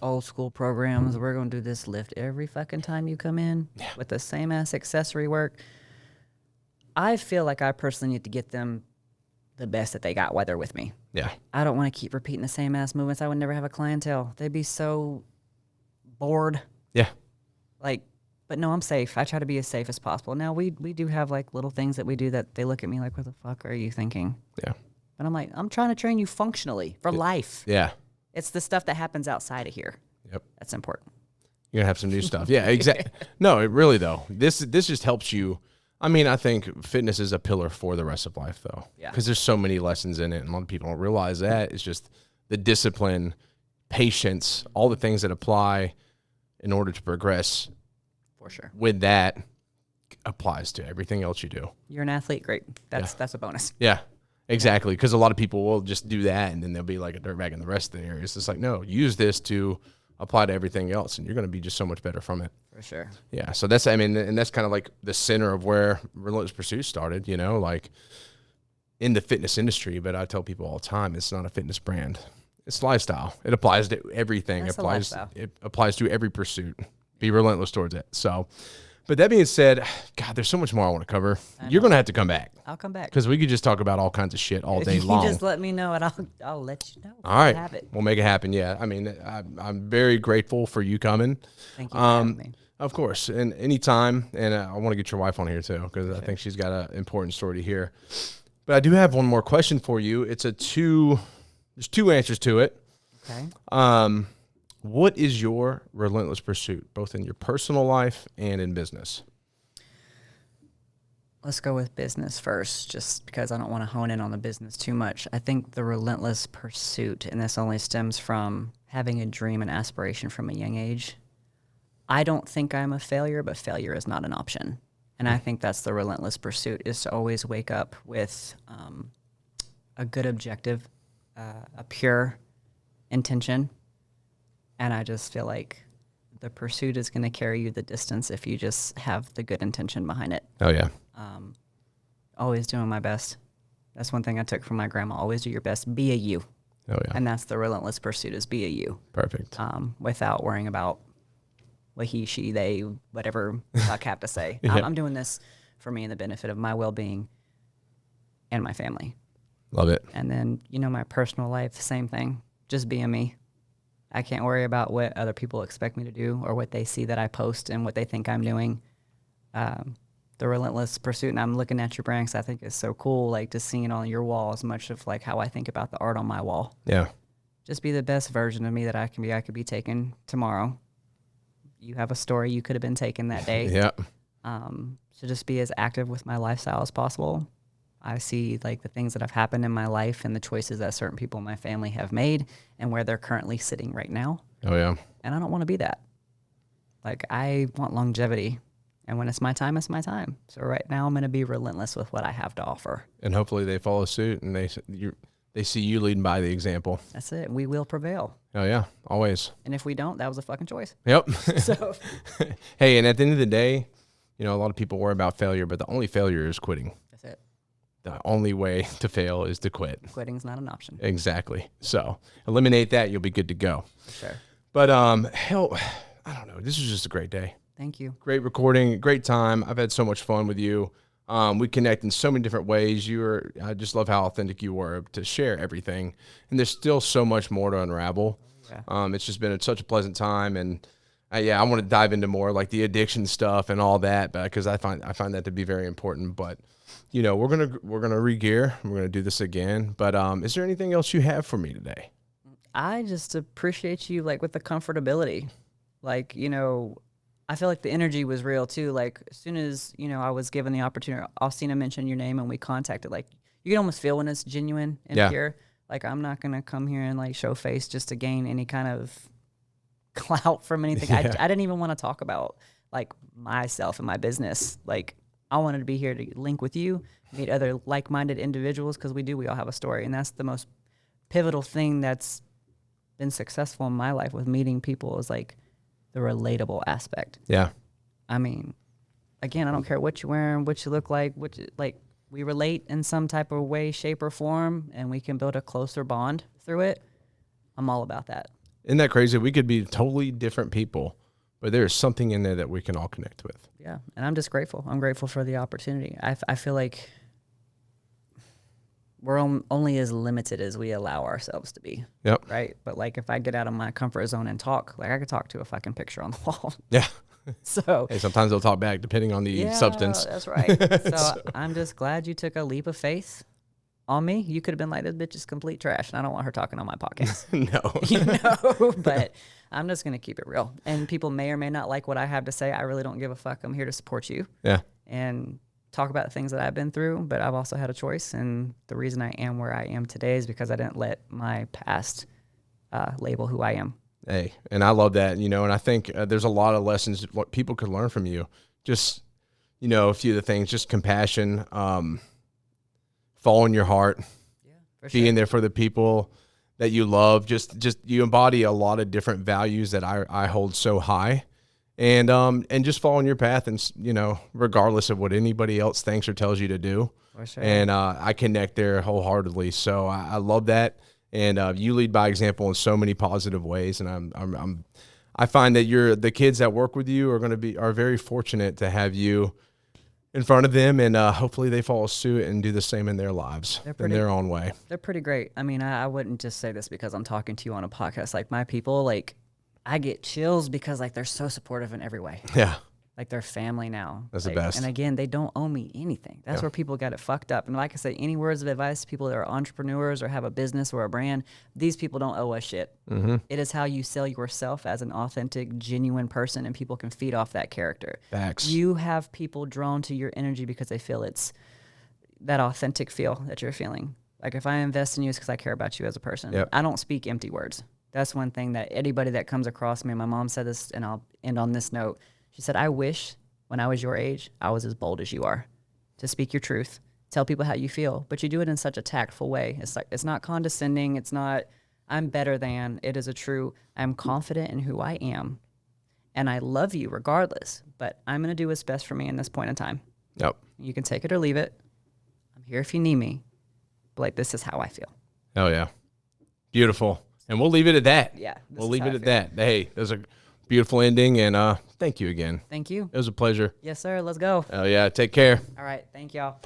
old school programs, we're going to do this lift every fucking time you come in with the same ass accessory work. I feel like I personally need to get them the best that they got while they're with me. Yeah. I don't want to keep repeating the same ass movements. I would never have a clientele. They'd be so bored. Yeah. But no, I'm safe. I try to be as safe as possible. Now, we do have like little things that we do that they look at me like, what the fuck are you thinking? Yeah. But I'm like, I'm trying to train you functionally for life. Yeah. It's the stuff that happens outside of here. Yep. That's important. You're going to have some new stuff. Yeah, exactly. No, it really, though. This just helps you. I mean, I think fitness is a pillar for the rest of life, though. Yeah. Because there's so many lessons in it, and a lot of people don't realize that. It's just the discipline, patience, all the things that apply in order to progress. For sure. With that applies to everything else you do. You're an athlete, great. That's a bonus. Yeah, exactly. Because a lot of people will just do that, and then they'll be like a dirtbag in the rest of the areas. It's like, no, use this to apply to everything else, and you're going to be just so much better from it. For sure. Yeah, so that's, and that's kind of like the center of where Relentless Pursuit started, like in the fitness industry. But I tell people all the time, it's not a fitness brand. It's lifestyle. It applies to everything. It applies to every pursuit. Be relentless towards it. So, but that being said, God, there's so much more I want to cover. You're going to have to come back. I'll come back. Because we could just talk about all kinds of shit all day long. You just let me know, and I'll let you know. All right. Have it. We'll make it happen. Yeah. I mean, I'm very grateful for you coming. Thank you for having me. Of course. And anytime. And I want to get your wife on here too, because I think she's got an important story to hear. But I do have one more question for you. There's two answers to it. Okay. What is your relentless pursuit, both in your personal life and in business? Let's go with business first, just because I don't want to hone in on the business too much. I think the relentless pursuit, and this only stems from having a dream and aspiration from a young age. I don't think I'm a failure, but failure is not an option. And I think that's the relentless pursuit, is to always wake up with a good objective, a pure intention. And I just feel like the pursuit is going to carry you the distance if you just have the good intention behind it. Oh, yeah. Always doing my best. That's one thing I took from my grandma. Always do your best. Be a you. Oh, yeah. And that's the relentless pursuit, is be a you. Perfect. Without worrying about what he, she, they, whatever fuck have to say. Yeah. I'm doing this for me and the benefit of my well-being and my family. Love it. And then, my personal life, same thing. Just being me. I can't worry about what other people expect me to do or what they see that I post and what they think I'm doing. The relentless pursuit, and I'm looking at your brand because I think it's so cool, like just seeing it on your wall as much of like how I think about the art on my wall. Yeah. Just be the best version of me that I can be. I could be taken tomorrow. You have a story you could have been taken that day. Yeah. So just be as active with my lifestyle as possible. I see like the things that have happened in my life and the choices that certain people in my family have made and where they're currently sitting right now. Oh, yeah. And I don't want to be that. Like, I want longevity. And when it's my time, it's my time. So right now I'm going to be relentless with what I have to offer. And hopefully they follow suit and they see you leading by the example. That's it. We will prevail. Oh, yeah, always. And if we don't, that was a fucking choice. Yep. So, Hey, and at the end of the day, you know, a lot of people worry about failure, but the only failure is quitting. that's it. The only way to fail is to quit. Quitting's not an option. Exactly. So eliminate that, you'll be good to go. For sure. But hell, I don't know. This was just a great day. Thank you. Great recording, great time. I've had so much fun with you. We connect in so many different ways. I just love how authentic you were to share everything. And there's still so much more to unravel. Yeah. It's just been such a pleasant time. And I want to dive into more like the addiction stuff and all that, because I find that to be very important. But you know, we're gonna re-gear. We're gonna do this again. But is there anything else you have for me today? I just appreciate you, like, with the comfortability. Like, you know, I feel like the energy was real too. Like, as soon as, you know, I was given the opportunity, Austina mentioned your name and we contacted, like, you can almost feel when it's genuine and pure. Like, I'm not going to come here and like show face just to gain any kind of clout from anything. Yeah. I didn't even want to talk about like myself and my business. Like, I wanted to be here to link with you, meet other like-minded individuals, because we all have a story. And that's the most pivotal thing that's been successful in my life with meeting people, is like the relatable aspect. Yeah. I mean, again, I don't care what you're wearing, what you look like, we relate in some type of way, shape, or form, and we can build a closer bond through it. I'm all about that. Isn't that crazy? We could be totally different people, but there's something in there that we can all connect with. Yeah, and I'm just grateful. I'm grateful for the opportunity. I feel like we're only as limited as we allow ourselves to be. Yep. Right? But like, if I get out of my comfort zone and talk, like, I could talk to a fucking picture on the wall. Yeah. So Hey, sometimes they'll talk back depending on the substance. That's right. So I'm just glad you took a leap of faith on me. You could have been like, this bitch is complete trash, and I don't want her talking on my podcast. No. You know, but I'm just going to keep it real. And people may or may not like what I have to say. I really don't give a fuck. I'm here to support you. Yeah. And talk about the things that I've been through, but I've also had a choice. And the reason I am where I am today is because I didn't let my past label who I am. Hey, and I love that, you know, and I think there's a lot of lessons what people could learn from you. Just, you know, a few of the things, just compassion, following your heart, For sure. being there for the people that you love. Just you embody a lot of different values that I hold so high, and just following your path, and you know, regardless of what anybody else thinks or tells you to do. For sure. And I connect there wholeheartedly. So I love that. And you lead by example in so many positive ways. And I find that the kids that work with you are very fortunate to have you in front of them, and hopefully they follow suit and do the same in their lives in their own way. They're pretty great. I mean, I wouldn't just say this because I'm talking to you on a podcast. Like, my people, like, I get chills because like they're so supportive in every way. Yeah. Like, they're family now. That's like, the best. And again, they don't owe me anything. That's where people got it fucked up. And like I say, any words of advice to people that are entrepreneurs or have a business or a brand, these people don't owe us shit. Mm-hmm. It is how you sell yourself as an authentic, genuine person, and people can feed off that character. Facts. You have people drawn to your energy because they feel it's that authentic feel that you're feeling. Like, if I invest in you, it's because I care about you as a person. Yep. I don't speak empty words. That's one thing that anybody that comes across me, my mom said this, and I'll end on this note. She said, I wish when I was your age, I was as bold as you are, to speak your truth, tell people how you feel, but you do it in such a tactful way. It's like, it's not condescending. It's not, I'm better than. It is a true, I'm confident in who I am, and I love you regardless, but I'm going to do what's best for me in this point in time. Yep. You can take it or leave it. I'm here if you need me, but like, this is how I feel. Oh yeah. Beautiful. And we'll leave it at that. Yeah. We'll leave it at that. Hey, there's a beautiful ending, and thank you again. Thank you. It was a pleasure. Yes, sir. Let's go. Oh yeah. Take care. All right. Thank y'all.